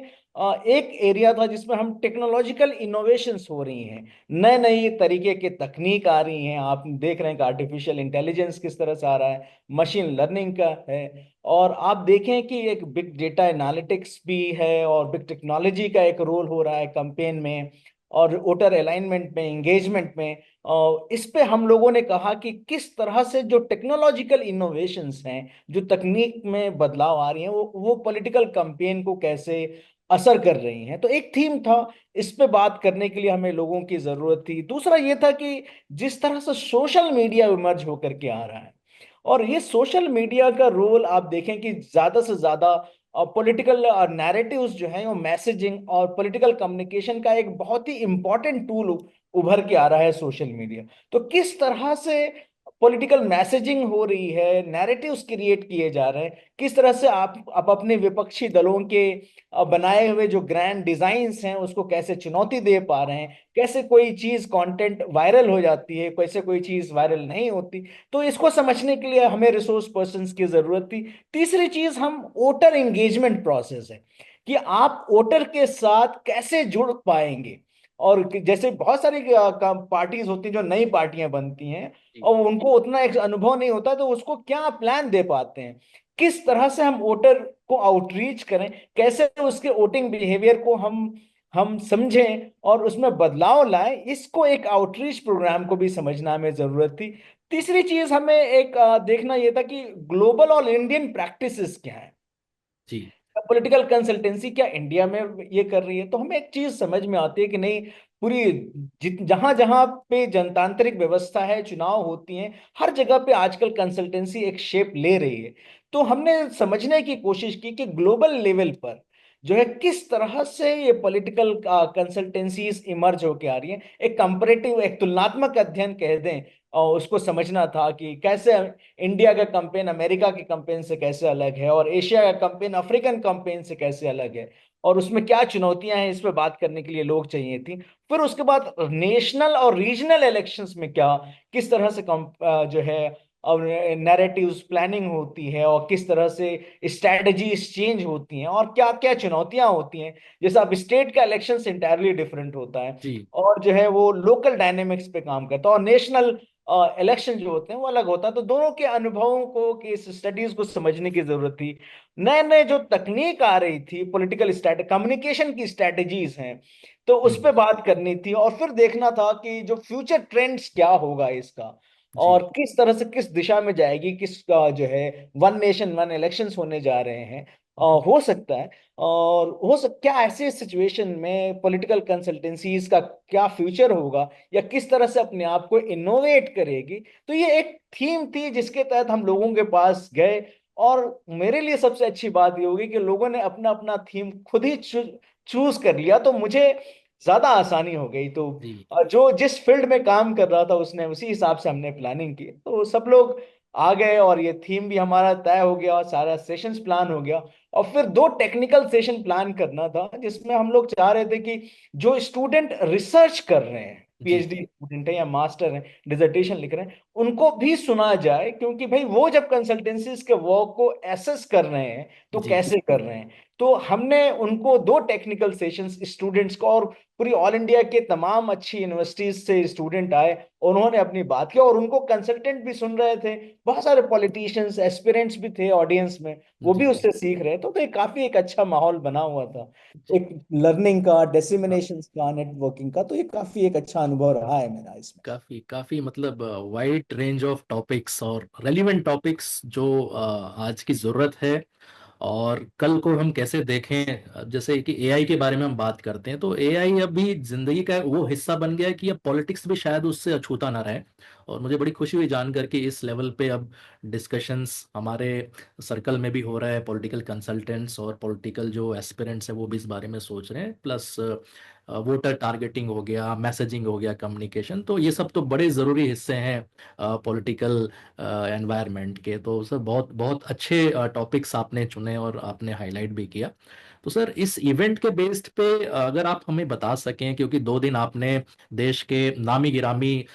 एक एरिया था जिसमें हम टेक्नोलॉजिकल इनोवेशंस हो रही हैं, नए नए तरीके के तकनीक आ रही हैं। आप देख रहे हैं कि आर्टिफिशियल इंटेलिजेंस किस तरह से आ रहा है, मशीन लर्निंग का है। और आप देखें कि एक बिग डेटा एनालिटिक्स भी है, और बिग टेक्नोलॉजी का एक रोल हो रहा है कैंपेन में, और वोटर अलाइनमेंट में, एंगेजमेंट में। इस पे हम लोगों ने कहा कि किस तरह से जो टेक्नोलॉजिकल इनोवेशंस हैं, जो तकनीक में बदलाव आ रही हैं, वो पॉलिटिकल कैंपेन को कैसे असर कर रही हैं। तो एक थीम था, इस पे बात करने के लिए हमें लोगों की जरूरत थी। दूसरा ये था कि जिस तरह से सोशल मीडिया इमर्ज होकर के आ रहा है, और ये सोशल मीडिया का रोल आप देखें कि ज्यादा से ज्यादा पॉलिटिकल नैरेटिव्स जो हैं, वो मैसेजिंग और पॉलिटिकल कम्युनिकेशन का एक बहुत ही इंपॉर्टेंट टूल उभर के आ रहा है सोशल मीडिया। तो किस तरह से पॉलिटिकल मैसेजिंग हो रही है, नैरेटिव्स क्रिएट किए जा रहे हैं, किस तरह से आप अपने विपक्षी दलों के बनाए हुए जो ग्रैंड डिजाइन्स हैं उसको कैसे चुनौती दे पा रहे हैं, कैसे कोई चीज कंटेंट वायरल हो जाती है, कैसे कोई चीज वायरल नहीं होती। तो इसको समझने के लिए हमें रिसोर्स पर्संस की जरूरत थी। तीसरी चीज हम वोटर एंगेजमेंट प्रोसेस है, कि आप वोटर के साथ कैसे जुड़ पाएंगे। और जैसे बहुत सारी पार्टीज होती हैं, जो नई पार्टियां बनती हैं जी और उनको उतना एक अनुभव नहीं होता, तो उसको क्या प्लान दे पाते हैं, किस तरह से हम वोटर को आउटरीच करें, कैसे उसके वोटिंग बिहेवियर को हम हम समझें और उसमें बदलाव लाएं, इसको एक आउटरीच प्रोग्राम को भी समझना हमें जरूरत थी। तीसरी चीज हमें एक देखना यह था कि ग्लोबल और इंडियन प्रैक्टिसेस क्या है। जी। पॉलिटिकल कंसल्टेंसी क्या इंडिया में ये कर रही है? तो हमें एक चीज समझ में आती है कि नहीं, पूरी जहां जहां पे जनतांत्रिक व्यवस्था है, चुनाव होती हैं, हर जगह पे आजकल कंसल्टेंसी एक शेप ले रही है। तो हमने समझने की कोशिश की कि ग्लोबल लेवल पर जो है किस तरह से ये पॉलिटिकल कंसल्टेंसीज इमर्ज होके आ रही हैं। एक कंपैरेटिव, एक तुलनात्मक अध्ययन कह दें, और उसको समझना था कि कैसे इंडिया का कैंपेन अमेरिका के कैंपेन से कैसे अलग है, और एशिया का कैंपेन अफ्रीकन कैंपेन से कैसे अलग है, और उसमें क्या चुनौतियां हैं, इस पे बात करने के लिए लोग चाहिए थी। फिर उसके बाद नेशनल और रीजनल इलेक्शंस में क्या, किस तरह से जो है और नैरेटिव्स प्लानिंग होती है, और किस तरह से स्ट्रेटजीज चेंज होती हैं, और क्या क्या चुनौतियां होती हैं। जैसे अब स्टेट का इलेक्शन इंटायरली डिफरेंट होता है, जी। और जो है वो लोकल डायनेमिक्स पे काम करता है, और नेशनल इलेक्शन जो होते हैं वो अलग होता है। तो दोनों के अनुभवों को, कि इस स्टडीज को समझने की जरूरत थी। नए नए जो तकनीक आ रही थी, पॉलिटिकल स्ट्रेट कम्युनिकेशन की स्ट्रेटजीज हैं, तो उस हम्म। पर बात करनी थी। और फिर देखना था कि जो फ्यूचर ट्रेंड्स क्या होगा इसका, जी। और किस तरह से किस दिशा में जाएगी, किसका जो है वन नेशन वन इलेक्शंस होने जा रहे हैं। हो सकता है, और क्या ऐसे सिचुएशन में पॉलिटिकल कंसल्टेंसीज का क्या फ्यूचर होगा, या किस तरह से अपने आप को इनोवेट करेगी। तो ये एक थीम थी जिसके तहत हम लोगों के पास गए। और मेरे लिए सबसे अच्छी बात ये होगी कि लोगों ने अपना अपना थीम खुद ही चूज कर लिया, तो मुझे ज्यादा आसानी हो गई। तो जी। जो जिस फील्ड में काम कर रहा था उसने उसी हिसाब से हमने प्लानिंग की, तो सब लोग आ गए, और ये थीम भी हमारा तय हो गया, सारा सेशंस प्लान हो गया। और फिर दो टेक्निकल सेशन प्लान करना था, जिसमें हम लोग चाह रहे थे कि जो स्टूडेंट रिसर्च कर रहे हैं, जी। पीएचडी स्टूडेंट है या मास्टर है, डिसर्टेशन लिख रहे हैं, उनको भी सुना जाए। क्योंकि भाई वो जब कंसल्टेंसीज के वर्क को एसेस कर रहे हैं तो जी। कैसे कर रहे हैं। तो हमने उनको दो टेक्निकल सेशंस स्टूडेंट्स को, और पूरी ऑल इंडिया के तमाम अच्छी यूनिवर्सिटीज से स्टूडेंट आए, उन्होंने अपनी बात की, और उनको कंसल्टेंट भी सुन रहे थे। बहुत सारे पॉलिटिशियंस एस्पिरेंट्स भी थे ऑडियंस में, वो भी जी। उससे सीख रहे थे। तो ये काफी एक अच्छा माहौल बना हुआ था, जी। एक लर्निंग का, डिसमिनेशन का, नेटवर्किंग का। तो ये काफी एक अच्छा अनुभव रहा है मेरा इसमें। काफी काफी मतलब वाइड रेंज ऑफ टॉपिक्स और रेलिवेंट टॉपिक्स जो आज की जरूरत है। और कल को हम कैसे देखें, अब जैसे कि एआई के बारे में हम बात करते हैं, तो एआई अभी जिंदगी का वो हिस्सा बन गया है कि अब पॉलिटिक्स भी शायद उससे अछूता ना रहे। और मुझे बड़ी खुशी हुई जानकर कि इस लेवल पे अब डिस्कशंस हमारे सर्कल में भी हो रहा है। पॉलिटिकल कंसल्टेंट्स और पॉलिटिकल जो एस्पिरेंट्स हैं वो भी इस बारे में सोच रहे हैं। प्लस वोटर टारगेटिंग हो गया, मैसेजिंग हो गया, कम्युनिकेशन, तो ये सब तो बड़े ज़रूरी हिस्से हैं पॉलिटिकल एनवायरनमेंट के। तो सर बहुत बहुत अच्छे टॉपिक्स आपने चुने और आपने हाईलाइट भी किया। तो सर इस इवेंट के बेस्ड पे अगर आप हमें बता सकें, क्योंकि 2 दिन आपने देश के नामी गिरामी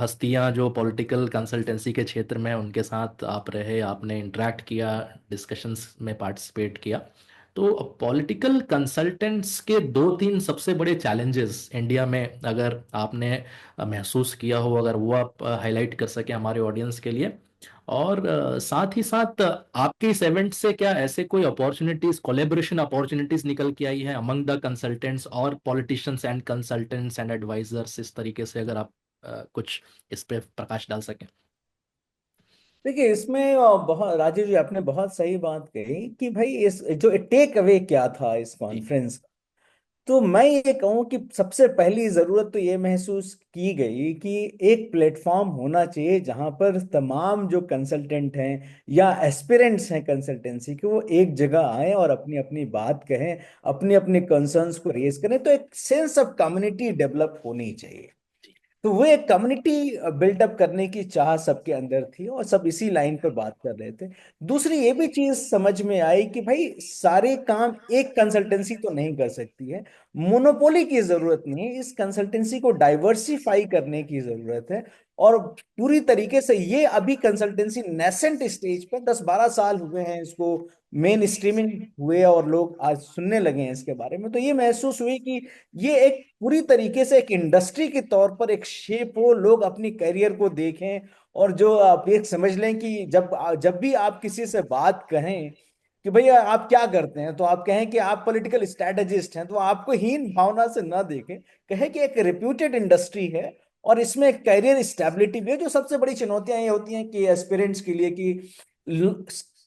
हस्तियां जो पॉलिटिकल कंसल्टेंसी के क्षेत्र में, उनके साथ आप रहे, आपने इंटरेक्ट किया, डिस्कशंस में पार्टिसिपेट किया। तो पॉलिटिकल कंसल्टेंट्स के 2-3 सबसे बड़े चैलेंजेस इंडिया में अगर आपने महसूस किया हो, अगर वो आप हाईलाइट कर सकें हमारे ऑडियंस के लिए। और साथ ही साथ आपके इस इवेंट से क्या ऐसे कोई अपॉर्चुनिटीज, कोलेबोरेशन अपॉर्चुनिटीज निकल के आई है अमंग द कंसल्टेंट्स और politicians and consultants and advisers, इस तरीके से अगर आप कुछ इस पे प्रकाश डाल सकें। देखिए, इसमें बहुत राजीव जी आपने बहुत सही बात कही कि भाई इस जो टेक अवे क्या था इस जी। कॉन्फ्रेंस। तो मैं ये कहूँ कि सबसे पहली जरूरत तो ये महसूस की गई कि एक प्लेटफॉर्म होना चाहिए जहां पर तमाम जो कंसल्टेंट हैं या एस्पिरेंट्स हैं कंसल्टेंसी के, वो एक जगह आए और अपनी अपनी बात कहें, अपनी अपनी कंसर्न्स को रेज करें। तो एक सेंस ऑफ कम्युनिटी डेवलप होनी चाहिए। जी। तो वो एक कम्युनिटी बिल्डअप करने की चाह सबके अंदर थी, और सब इसी लाइन पर बात कर रहे थे। दूसरी ये भी चीज समझ में आई कि भाई सारे काम एक कंसल्टेंसी तो नहीं कर सकती है। मोनोपोली की जरूरत नहीं है, इस कंसल्टेंसी को डाइवर्सिफाई करने की जरूरत है। और पूरी तरीके से ये अभी कंसल्टेंसी नेसेंट स्टेज पे, 10-12 साल हुए हैं इसको मेन स्ट्रीमिंग हुए, और लोग आज सुनने लगे हैं इसके बारे में। तो ये महसूस हुई कि ये एक पूरी तरीके से एक इंडस्ट्री के तौर पर एक शेप हो, लोग अपनी करियर को देखें। और जो आप एक समझ लें कि जब जब भी आप किसी से बात कहें, कि भैया आप क्या करते हैं, तो आप कहें कि आप पॉलिटिकल स्ट्रेटेजिस्ट हैं, तो आपको हीन भावना से ना देखें। कहें कि एक रिप्यूटेड इंडस्ट्री है और इसमें कैरियर स्टेबिलिटी भी है। जो सबसे बड़ी चुनौतियां ये होती हैं कि एस्पिरेंट्स के लिए कि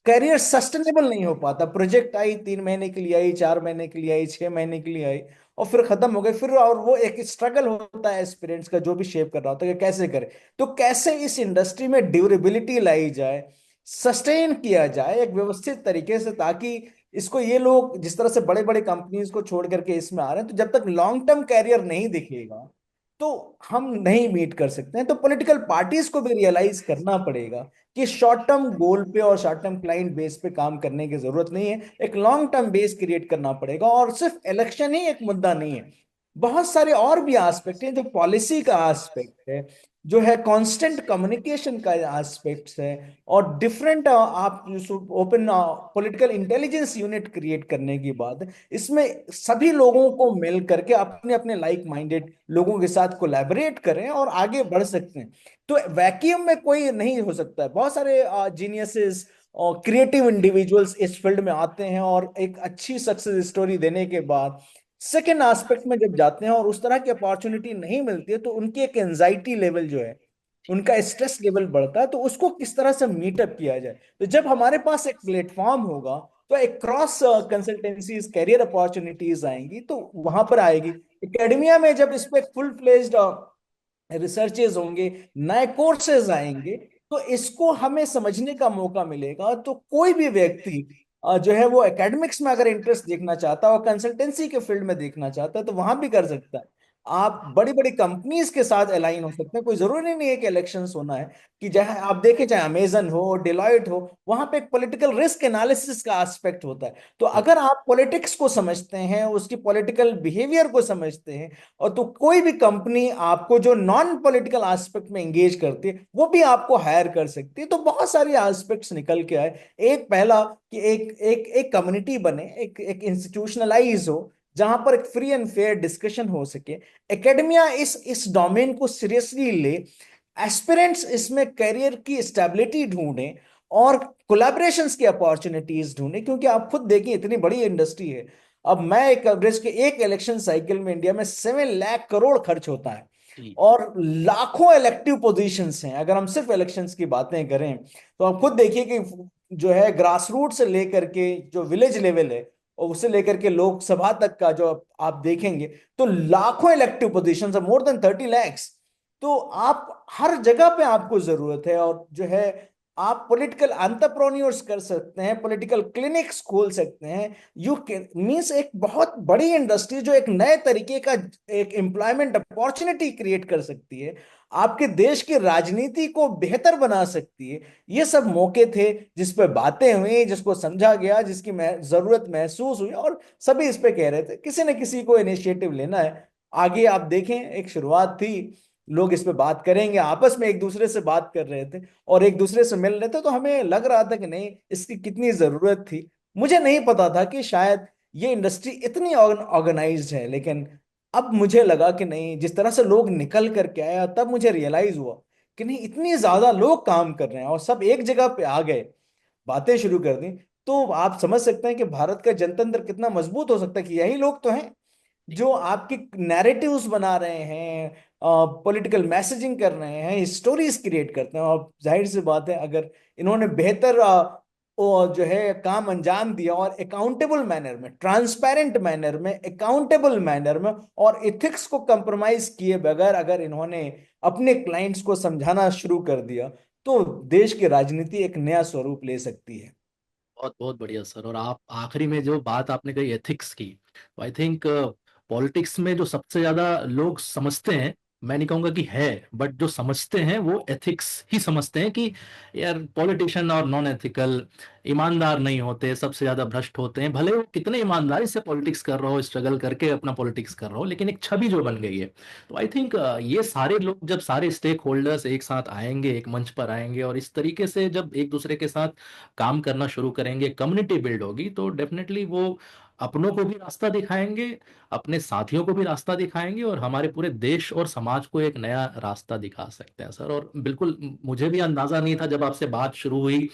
करियर सस्टेनेबल नहीं हो पाता। प्रोजेक्ट आई, 3 महीने के लिए आई, 4 महीने के लिए आई, 6 महीने के लिए आई, और फिर खत्म हो गए। फिर और वो एक स्ट्रगल होता है एस्पिरेंट्स का, जो भी शेप कर रहा होता है कि कैसे करे। तो कैसे इस इंडस्ट्री में ड्यूरेबिलिटी लाई जाए, सस्टेन किया जाए एक व्यवस्थित तरीके से, ताकि इसको ये लोग जिस तरह से बड़े बड़े कंपनीज को छोड़ करके इसमें आ रहे हैं, तो जब तक लॉन्ग टर्म कैरियर नहीं दिखेगा तो हम नहीं मीट कर सकते हैं। तो पॉलिटिकल पार्टीज को भी रियलाइज करना पड़ेगा कि शॉर्ट टर्म गोल पे और शॉर्ट टर्म क्लाइंट बेस पे काम करने की जरूरत नहीं है, एक लॉन्ग टर्म बेस क्रिएट करना पड़ेगा। और सिर्फ इलेक्शन ही एक मुद्दा नहीं है, बहुत सारे और भी एस्पेक्ट हैं। जो पॉलिसी का एस्पेक्ट है, जो है कांस्टेंट कम्युनिकेशन का एस्पेक्ट्स है, और डिफरेंट आप open political intelligence unit create करने की बात है। इसमें सभी लोगों को मिल करके अपने अपने लाइक माइंडेड लोगों के साथ कोलैबोरेट करें और आगे बढ़ सकते हैं। तो वैक्यूम में कोई नहीं हो सकता है। बहुत सारे जीनियसेस और क्रिएटिव इंडिविजुअल्स इस फील्ड में आते हैं और एक अच्छी सक्सेस स्टोरी देने के बाद सेकेंड एस्पेक्ट में जब जाते हैं और उस तरह की अपॉर्चुनिटी नहीं मिलती है, तो उनकी एक एंजाइटी लेवल जो है, उनका स्ट्रेस लेवल बढ़ता है। तो उसको किस तरह से मीटअप किया जाए। तो जब हमारे पास एक प्लेटफॉर्म होगा, तो एक क्रॉस कंसल्टेंसीज कैरियर अपॉर्चुनिटीज आएंगी, तो वहां पर आएगी। एकेडमिया में जब इस पे फुल फ्लेज्ड रिसर्चेज होंगे, नए कोर्सेज आएंगे, तो इसको हमें समझने का मौका मिलेगा। तो कोई भी व्यक्ति जो है वो एकेडमिक्स में अगर इंटरेस्ट देखना चाहता है और कंसल्टेंसी के फील्ड में देखना चाहता है, तो वहां भी कर सकता है। आप बड़ी बड़ी कंपनीज के साथ अलाइन हो सकते हैं। कोई जरूरी नहीं है कि इलेक्शंस होना है। कि चाहे आप देखें, चाहे अमेजन हो, डिलॉयट हो, वहां पे एक पॉलिटिकल रिस्क एनालिसिस का एस्पेक्ट होता है। तो अगर आप पॉलिटिक्स को समझते हैं, उसकी पॉलिटिकल बिहेवियर को समझते हैं, और तो कोई भी कंपनी आपको जो नॉन पॉलिटिकल एस्पेक्ट में एंगेज करती है, वो भी आपको हायर कर सकती है। तो बहुत सारे एस्पेक्ट्स निकल के आए। एक पहला कि एक एक एक कम्युनिटी बने, एक एक इंस्टीट्यूशनलाइज हो, जहां पर एक फ्री एंड फेयर डिस्कशन हो सके। एकेडमिया इस डोमेन को सीरियसली ले, एस्पिरेंट्स इसमें करियर की स्टेबिलिटी ढूंढें और कोलैबोरेशंस की अपॉर्चुनिटीज ढूंढें। क्योंकि आप खुद देखिए, इतनी बड़ी इंडस्ट्री है। अब मैं एक एवरेज के एक इलेक्शन साइकिल में इंडिया में 7 लाख करोड़ खर्च होता है, जी। और लाखों इलेक्टिव पोजीशंस हैं। अगर हम सिर्फ इलेक्शंस की बातें करें, तो आप खुद देखिए कि जो है ग्रास रूट से लेकर के जो विलेज लेवल है, और उससे लेकर के लोकसभा तक का जो आप देखेंगे, तो लाखों elective positions, more than 30 lakhs. तो आप हर जगह पे आपको जरूरत है। और जो है आप पॉलिटिकल एंटरप्रेन्योर्स कर सकते हैं, पॉलिटिकल क्लिनिक्स खोल सकते हैं। यू मीन्स एक बहुत बड़ी इंडस्ट्री जो एक नए तरीके का एक एम्प्लॉयमेंट अपॉर्चुनिटी क्रिएट कर सकती है, आपके देश की राजनीति को बेहतर बना सकती है। ये सब मौके थे जिस पे बातें हुई, जिसको समझा गया, जिसकी जरूरत महसूस हुई, और सभी इस पे कह रहे थे किसी न किसी को इनिशिएटिव लेना है। आगे आप देखें, एक शुरुआत थी, लोग इस पे बात करेंगे, आपस में एक दूसरे से बात कर रहे थे और एक दूसरे से मिल रहे थे। तो हमें लग रहा था कि नहीं, इसकी कितनी जरूरत थी। मुझे नहीं पता था कि शायद ये इंडस्ट्री इतनी ऑर्गेनाइज्ड है, लेकिन अब मुझे लगा कि नहीं, जिस तरह से लोग निकल करके आए, तब मुझे रियलाइज हुआ कि नहीं, इतनी ज्यादा लोग काम कर रहे हैं और सब एक जगह पे आ गए, बातें शुरू कर दी। तो आप समझ सकते हैं कि भारत का जनतंत्र कितना मजबूत हो सकता है, कि यही लोग तो हैं जो आपके नैरेटिव्स बना रहे हैं, पॉलिटिकल मैसेजिंग कर रहे हैं, स्टोरीज क्रिएट करते हैं। और जाहिर सी बात है, अगर इन्होंने बेहतर जो है काम अंजाम दिया, और अकाउंटेबल मैनर में, ट्रांसपेरेंट मैनर में, अकाउंटेबल मैनर में, और एथिक्स को कंप्रोमाइज किए बगैर अगर इन्होंने अपने क्लाइंट्स को समझाना शुरू कर दिया, तो देश की राजनीति एक नया स्वरूप ले सकती है। बहुत बहुत बढ़िया सर। और आप आखिरी में जो बात आपने कही एथिक्स की, तो आई थिंक पॉलिटिक्स में जो सबसे ज्यादा लोग समझते हैं, मैं नहीं कहूंगा कि है, बट जो समझते हैं वो एथिक्स ही समझते हैं कि यार पॉलिटिशियन और नॉन एथिकल, ईमानदार नहीं होते, सबसे ज्यादा भ्रष्ट होते हैं। भले वो कितने ईमानदारी से पॉलिटिक्स कर रहा हो, स्ट्रगल करके अपना पॉलिटिक्स कर रहा हो, लेकिन एक छवि जो बन गई है। तो आई थिंक ये सारे लोग जब सारे स्टेक होल्डर्स एक साथ आएंगे, एक मंच पर आएंगे, और इस तरीके से जब एक दूसरे के साथ काम करना शुरू करेंगे, कम्युनिटी बिल्ड होगी, तो डेफिनेटली वो अपनों को भी रास्ता दिखाएंगे, अपने साथियों को भी रास्ता दिखाएंगे, और हमारे पूरे देश और समाज को एक नया रास्ता दिखा सकते हैं सर। और बिल्कुल मुझे भी अंदाजा नहीं था जब आपसे बात शुरू हुई,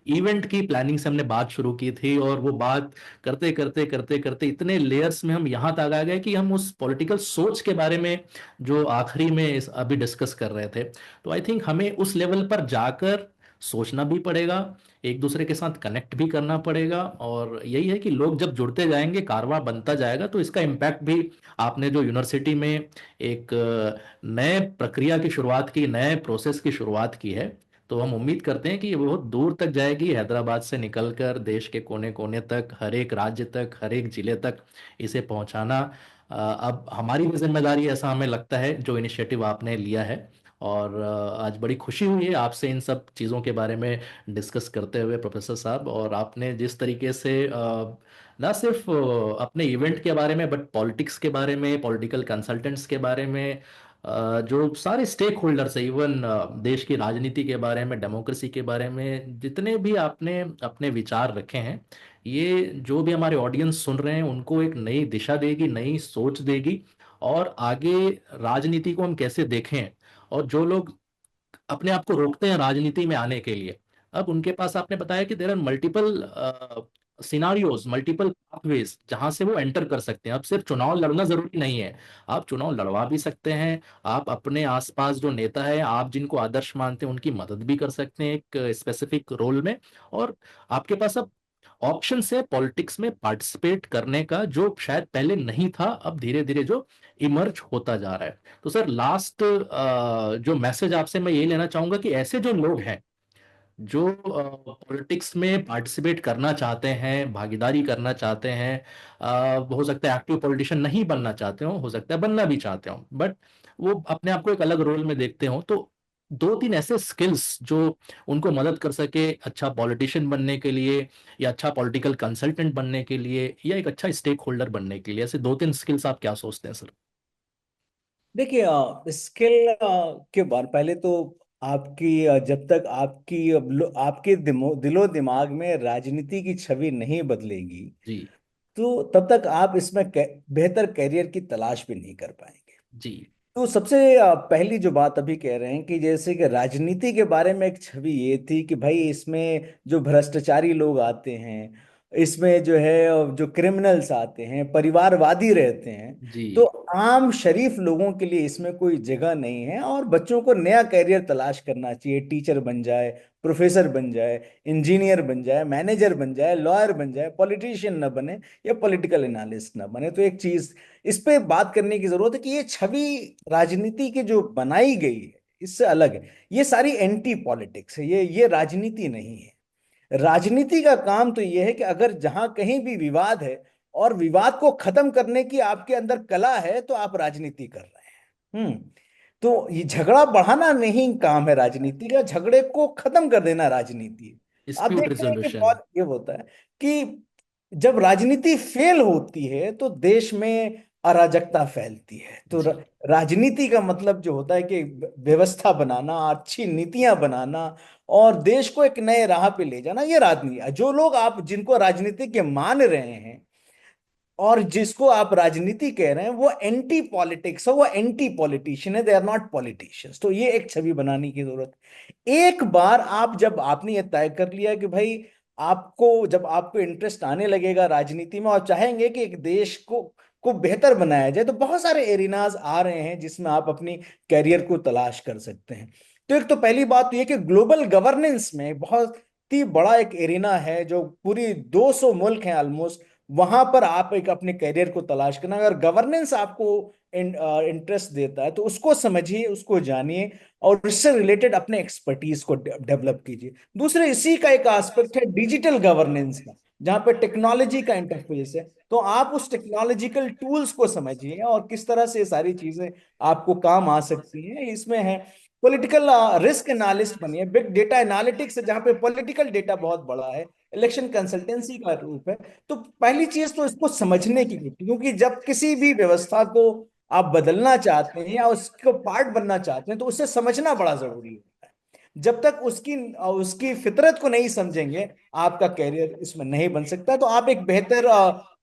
इवेंट की प्लानिंग से हमने बात शुरू की थी, और वो बात करते करते करते करते इतने लेयर्स में हम यहाँ तक आ गए कि हम उस पॉलिटिकल सोच के बारे में जो आखिरी में अभी डिस्कस कर रहे थे। तो आई थिंक हमें उस लेवल पर जाकर सोचना भी पड़ेगा, एक दूसरे के साथ कनेक्ट भी करना पड़ेगा, और यही है कि लोग जब जुड़ते जाएंगे, कारवां बनता जाएगा, तो इसका इम्पैक्ट भी, आपने जो यूनिवर्सिटी में एक नए प्रक्रिया की शुरुआत की, नए प्रोसेस की शुरुआत की है, तो हम उम्मीद करते हैं कि ये बहुत दूर तक जाएगी, हैदराबाद से निकलकर देश के कोने कोने तक, हर एक राज्य तक, हर एक जिले तक इसे पहुंचाना अब हमारी भी जिम्मेदारी है, ऐसा हमें लगता है, जो इनिशिएटिव आपने लिया है। और आज बड़ी खुशी हुई है आपसे इन सब चीज़ों के बारे में डिस्कस करते हुए प्रोफेसर साहब। और आपने जिस तरीके से ना सिर्फ अपने इवेंट के बारे में, बट पॉलिटिक्स के बारे में, पॉलिटिकल कंसल्टेंट्स के बारे में, जो सारे स्टेक होल्डर्स है, इवन देश की राजनीति के बारे में, डेमोक्रेसी के बारे में, जितने भी आपने अपने विचार रखे हैं, ये जो भी हमारे ऑडियंस सुन रहे हैं उनको एक नई दिशा देगी, नई सोच देगी। और आगे राजनीति को हम कैसे देखें, और जो लोग अपने आप को रोकते हैं राजनीति में आने के लिए, अब उनके पास, आपने बताया कि there are multiple scenarios, multiple pathways जहां से वो एंटर कर सकते हैं। अब सिर्फ चुनाव लड़ना जरूरी नहीं है, आप चुनाव लड़वा भी सकते हैं, आप अपने आसपास जो नेता है, आप जिनको आदर्श मानते हैं, उनकी मदद भी कर सकते हैं एक स्पेसिफिक रोल में। और आपके पास अब ऑप्शन है पॉलिटिक्स में पार्टिसिपेट करने का, जो शायद पहले नहीं था, अब धीरे धीरे जो इमर्ज होता जा रहा है। तो सर, लास्ट जो मैसेज आपसे मैं ये लेना चाहूंगा कि ऐसे जो लोग हैं जो पॉलिटिक्स में पार्टिसिपेट करना चाहते हैं, भागीदारी करना चाहते हैं, हो सकता है एक्टिव पॉलिटिशियन नहीं बनना चाहते हो सकता है बनना भी चाहते हो, बट वो अपने आप को एक अलग रोल में देखते हो, तो दो तीन ऐसे स्किल्स जो उनको मदद कर सके अच्छा पॉलिटिशियन बनने के लिए, या अच्छा पॉलिटिकल कंसल्टेंट बनने के लिए, या एक अच्छा स्टेक होल्डर बनने के लिए, ऐसे दो तीन स्किल्स आप क्या सोचते हैं सर? देखिए, स्किल के बारे पहले तो आपकी जब तक आपके दिलो दिमाग में राजनीति की छवि नहीं बदलेगी, जी। तो तब तक आप इसमें बेहतर करियर की तलाश भी नहीं कर पाएंगे। जी। तो सबसे पहली जो बात अभी कह रहे हैं कि जैसे कि राजनीति के बारे में एक छवि ये थी कि भाई इसमें जो भ्रष्टाचारी लोग आते हैं, इसमें जो है जो क्रिमिनल्स आते हैं, परिवारवादी रहते हैं, जी। तो आम शरीफ लोगों के लिए इसमें कोई जगह नहीं है, और बच्चों को नया करियर तलाश करना चाहिए। टीचर बन जाए, प्रोफेसर बन जाए, इंजीनियर बन जाए, मैनेजर बन जाए, लॉयर बन जाए, पॉलिटिशियन न बने, या पॉलिटिकल एनालिस्ट न बने। तो एक चीज इस पे बात करने की जरूरत है कि ये छवि राजनीति की जो बनाई गई है इससे अलग है। ये सारी एंटी पॉलिटिक्स है, ये राजनीति नहीं है। राजनीति का काम तो ये है कि अगर जहां कहीं भी विवाद है और विवाद को खत्म करने की आपके अंदर कला है, तो आप राजनीति कर रहे हैं। तो ये झगड़ा बढ़ाना नहीं काम है राजनीति का, झगड़े को खत्म कर देना राजनीति है। आप डिस्प्यूट देखते हैं कि रिजोल्यूशन। बहुत ये होता है कि जब राजनीति फेल होती है तो देश में अराजकता फैलती है। तो जी। राजनीति का मतलब जो होता है कि व्यवस्था बनाना, अच्छी नीतियां बनाना, और देश को एक नए राह पे ले जाना, ये राजनीति है। जो लोग आप जिनको राजनीति के मान रहे हैं और जिसको आप राजनीति कह रहे हैं, वो एंटी पॉलिटिक्स है, वो एंटी पॉलिटिशियन है, दे आर नॉट पॉलिटिशियंस। तो ये एक छवि बनाने की जरूरत है। एक बार आप जब आपने ये तय कर लिया कि भाई आपको जब आपको इंटरेस्ट आने लगेगा राजनीति में और चाहेंगे कि एक देश को बेहतर बनाया जाए, तो बहुत सारे एरिनाज आ रहे हैं जिसमें आप अपनी कैरियर को तलाश कर सकते हैं। तो एक तो पहली बात तो ये कि ग्लोबल गवर्नेंस में बहुत ही बड़ा एक एरिना है, जो पूरी 200 मुल्क हैं ऑलमोस्ट, वहां पर आप एक अपने करियर को तलाश करना। अगर गवर्नेंस आपको इंटरेस्ट देता है तो उसको समझिए, उसको जानिए, और उससे रिलेटेड अपने एक्सपर्टीज को डेवलप कीजिए। दूसरे इसी का एक एस्पेक्ट है डिजिटल गवर्नेंस का, जहां पे टेक्नोलॉजी का इंटरफेस है। तो आप उस टेक्नोलॉजिकल टूल्स को समझिए और किस तरह से ये सारी चीजें आपको काम आ सकती हैं। इसमें है पॉलिटिकल रिस्क एनालिस्ट बनिए, बिग डेटा एनालिटिक्स जहां पे पॉलिटिकल डेटा बहुत बड़ा है, इलेक्शन कंसल्टेंसी का रूप है। तो पहली चीज तो इसको समझने की होती है, क्योंकि जब किसी भी व्यवस्था को आप बदलना चाहते हैं या उसको पार्ट बनना चाहते हैं, तो उसे समझना बड़ा जरूरी है। जब तक उसकी उसकी फितरत को नहीं समझेंगे, आपका कैरियर इसमें नहीं बन सकता। तो आप एक बेहतर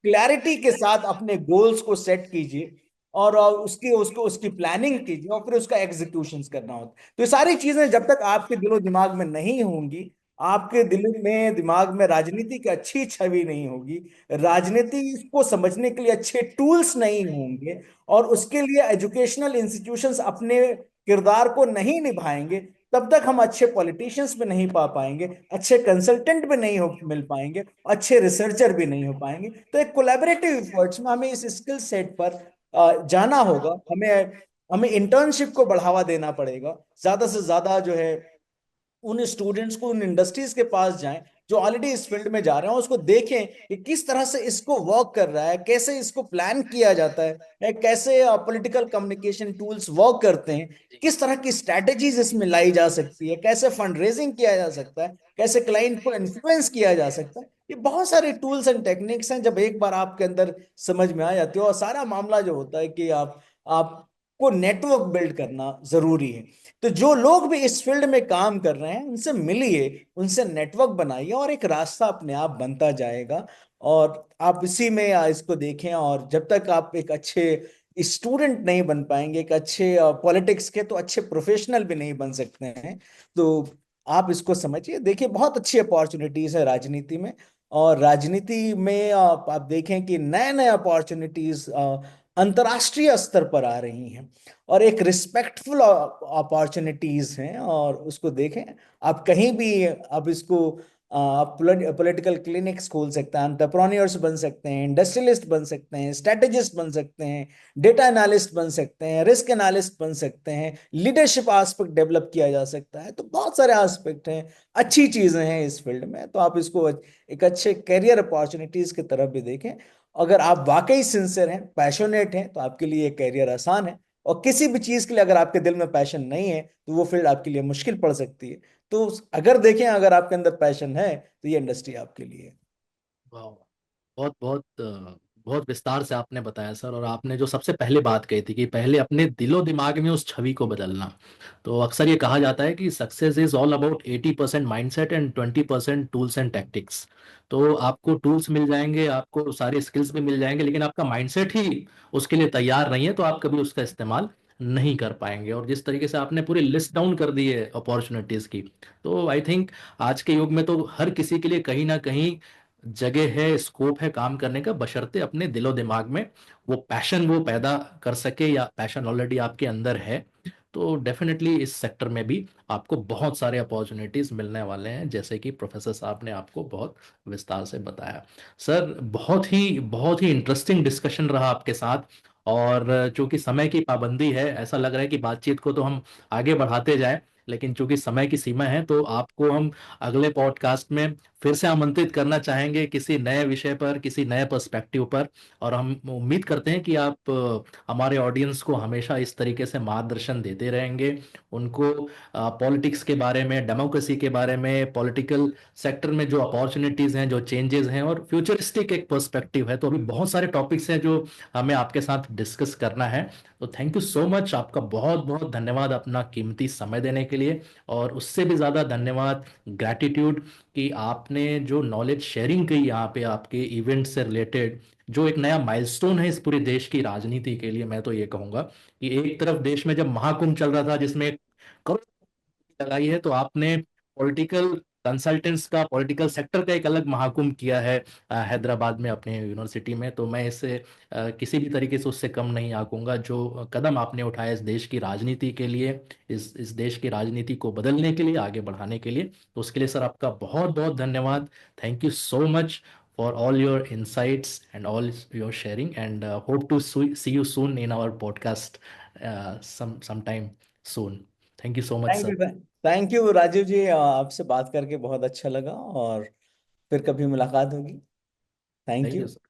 क्लैरिटी के साथ अपने गोल्स को सेट कीजिए और उसकी उसको उसकी प्लानिंग कीजिए और फिर उसका एग्जीक्यूशन करना होता है। तो ये सारी चीजें जब तक आपके दिलो दिमाग में नहीं होंगी, आपके दिल में दिमाग में राजनीति की अच्छी छवि नहीं होगी, राजनीति को समझने के लिए अच्छे टूल्स नहीं होंगे, और उसके लिए एजुकेशनल इंस्टीट्यूशंस अपने किरदार को नहीं निभाएंगे, तब तक हम अच्छे पॉलिटिशियंस भी नहीं पा पाएंगे, अच्छे कंसल्टेंट भी नहीं हो मिल पाएंगे, अच्छे रिसर्चर भी नहीं हो पाएंगे। तो एक कोलैबोरेटिव एफर्ट्स में हमें इस स्किल सेट पर जाना होगा। हमें हमें इंटर्नशिप को बढ़ावा देना पड़ेगा, ज्यादा से ज्यादा जो है उन स्टूडेंट्स को उन इंडस्ट्रीज के पास जाएं जो ऑलरेडी इस फील्ड में जा रहे हैं, उसको देखें कि किस तरह से इसको वर्क कर रहा है, कैसे इसको प्लान किया जाता है, कैसे पॉलिटिकल कम्युनिकेशन टूल्स वर्क करते हैं, किस तरह की स्ट्रैटेजीज इसमें लाई जा सकती है, कैसे फंड रेजिंग किया जा सकता है, कैसे क्लाइंट को इन्फ्लुएंस किया जा सकता है। ये बहुत सारे टूल्स एंड टेक्निक्स हैं, जब एक बार आपके अंदर समझ में आ जाती है। और सारा मामला जो होता है कि आपको नेटवर्क बिल्ड करना जरूरी है। तो जो लोग भी इस फील्ड में काम कर रहे हैं उनसे मिलिए, उनसे नेटवर्क बनाइए, और एक रास्ता अपने आप बनता जाएगा। और आप इसी में इसको देखें। और जब तक आप एक अच्छे स्टूडेंट नहीं बन पाएंगे, एक अच्छे पॉलिटिक्स के, तो अच्छे प्रोफेशनल भी नहीं बन सकते हैं। तो आप इसको समझिए, देखिए बहुत अच्छी अपॉर्चुनिटीज है राजनीति में। और राजनीति में आप देखें कि नए नए अपॉर्चुनिटीज अंतर्राष्ट्रीय स्तर पर आ रही हैं, और एक रिस्पेक्टफुल अपॉर्चुनिटीज हैं, और उसको देखें। आप कहीं भी, आप इसको आप पॉलिटिकल क्लिनिक्स खोल सकते हैं, एंटरप्रेन्योर्स बन सकते हैं, इंडस्ट्रियलिस्ट बन सकते हैं, स्ट्रेटेजिस्ट बन सकते हैं, डेटा एनालिस्ट बन सकते हैं, रिस्क एनालिस्ट बन सकते हैं, लीडरशिप एस्पेक्ट डेवलप किया जा सकता है। तो बहुत सारे एस्पेक्ट हैं, अच्छी चीजें हैं इस फील्ड में। तो आप इसको एक अच्छे करियर अपॉर्चुनिटीज की तरफ भी देखें। अगर आप वाकई सिंसियर हैं, पैशनेट हैं, तो आपके लिए करियर आसान है। और किसी भी चीज के लिए अगर आपके दिल में पैशन नहीं है, तो वो फील्ड आपके लिए मुश्किल पड़ सकती है। तो अगर देखें, अगर आपके अंदर पैशन है, तो ये इंडस्ट्री आपके लिए है। वाह, बहुत बहुत बहुत विस्तार से आपने बताया सर। और आपने जो सबसे पहले बात कही थी कि पहले अपने दिलो दिमाग में उस छवि को बदलना। तो अक्सर ये कहा जाता है कि success is all about 80% mindset and 20% tools and tactics. तो आपको टूल्स मिल जाएंगे, आपको सारे स्किल्स भी मिल जाएंगे, लेकिन आपका माइंडसेट ही उसके लिए तैयार नहीं है, तो आप कभी उसका इस्तेमाल नहीं कर पाएंगे। और जिस तरीके से आपने पूरी लिस्ट डाउन कर दी है अपॉर्चुनिटीज की, तो आई थिंक आज के युग में तो हर किसी के लिए कहीं ना कहीं जगह है, स्कोप है काम करने का, बशर्ते अपने दिलो दिमाग में वो पैशन वो पैदा कर सके, या पैशन ऑलरेडी आपके अंदर है। तो डेफिनेटली इस सेक्टर में भी आपको बहुत सारे अपॉर्चुनिटीज मिलने वाले हैं, जैसे कि प्रोफेसर साहब ने आपको बहुत विस्तार से बताया। सर, बहुत ही इंटरेस्टिंग डिस्कशन रहा आपके साथ। और चूंकि समय की पाबंदी है, ऐसा लग रहा है कि बातचीत को तो हम आगे बढ़ाते जाएं, लेकिन चूंकि समय की सीमा है, तो आपको हम अगले पॉडकास्ट में फिर से आमंत्रित करना चाहेंगे किसी नए विषय पर, किसी नए पर्सपेक्टिव पर। और हम उम्मीद करते हैं कि आप हमारे ऑडियंस को हमेशा इस तरीके से मार्गदर्शन देते रहेंगे, उनको पॉलिटिक्स के बारे में, डेमोक्रेसी के बारे में, पॉलिटिकल सेक्टर में जो अपॉर्चुनिटीज हैं, जो चेंजेस हैं, और फ्यूचरिस्टिक एक पर्सपेक्टिव है। तो अभी बहुत सारे टॉपिक्स हैं जो हमें आपके साथ डिस्कस करना है। तो थैंक यू सो मच, आपका बहुत बहुत धन्यवाद अपना कीमती समय देने के लिए। और उससे भी ज़्यादा धन्यवाद, ग्रैटिट्यूड, कि आपने जो नॉलेज शेयरिंग की यहाँ पे आपके इवेंट से रिलेटेड, जो एक नया माइलस्टोन है इस पूरे देश की राजनीति के लिए। मैं तो ये कहूंगा कि एक तरफ देश में जब महाकुंभ चल रहा था जिसमें करोड़ लगाई है, तो आपने पॉलिटिकल कंसल्टेंट्स का, पॉलिटिकल सेक्टर का एक अलग महाकुंभ किया है हैदराबाद में अपने यूनिवर्सिटी में। तो मैं इससे किसी भी तरीके से उससे कम नहीं आंकूंगा जो कदम आपने उठाया इस देश की राजनीति के लिए, इस देश की राजनीति को बदलने के लिए, आगे बढ़ाने के लिए। तो उसके लिए सर आपका बहुत बहुत धन्यवाद। Thank you so much for all your insights and all your sharing, and hope to see you soon in our podcast sometime soon. Thank you so much, thank sir. You. Thank you Rajiv ji, आपसे बात करके बहुत अच्छा लगा, और फिर कभी मुलाकात होगी। Thank Thank you, you. sir.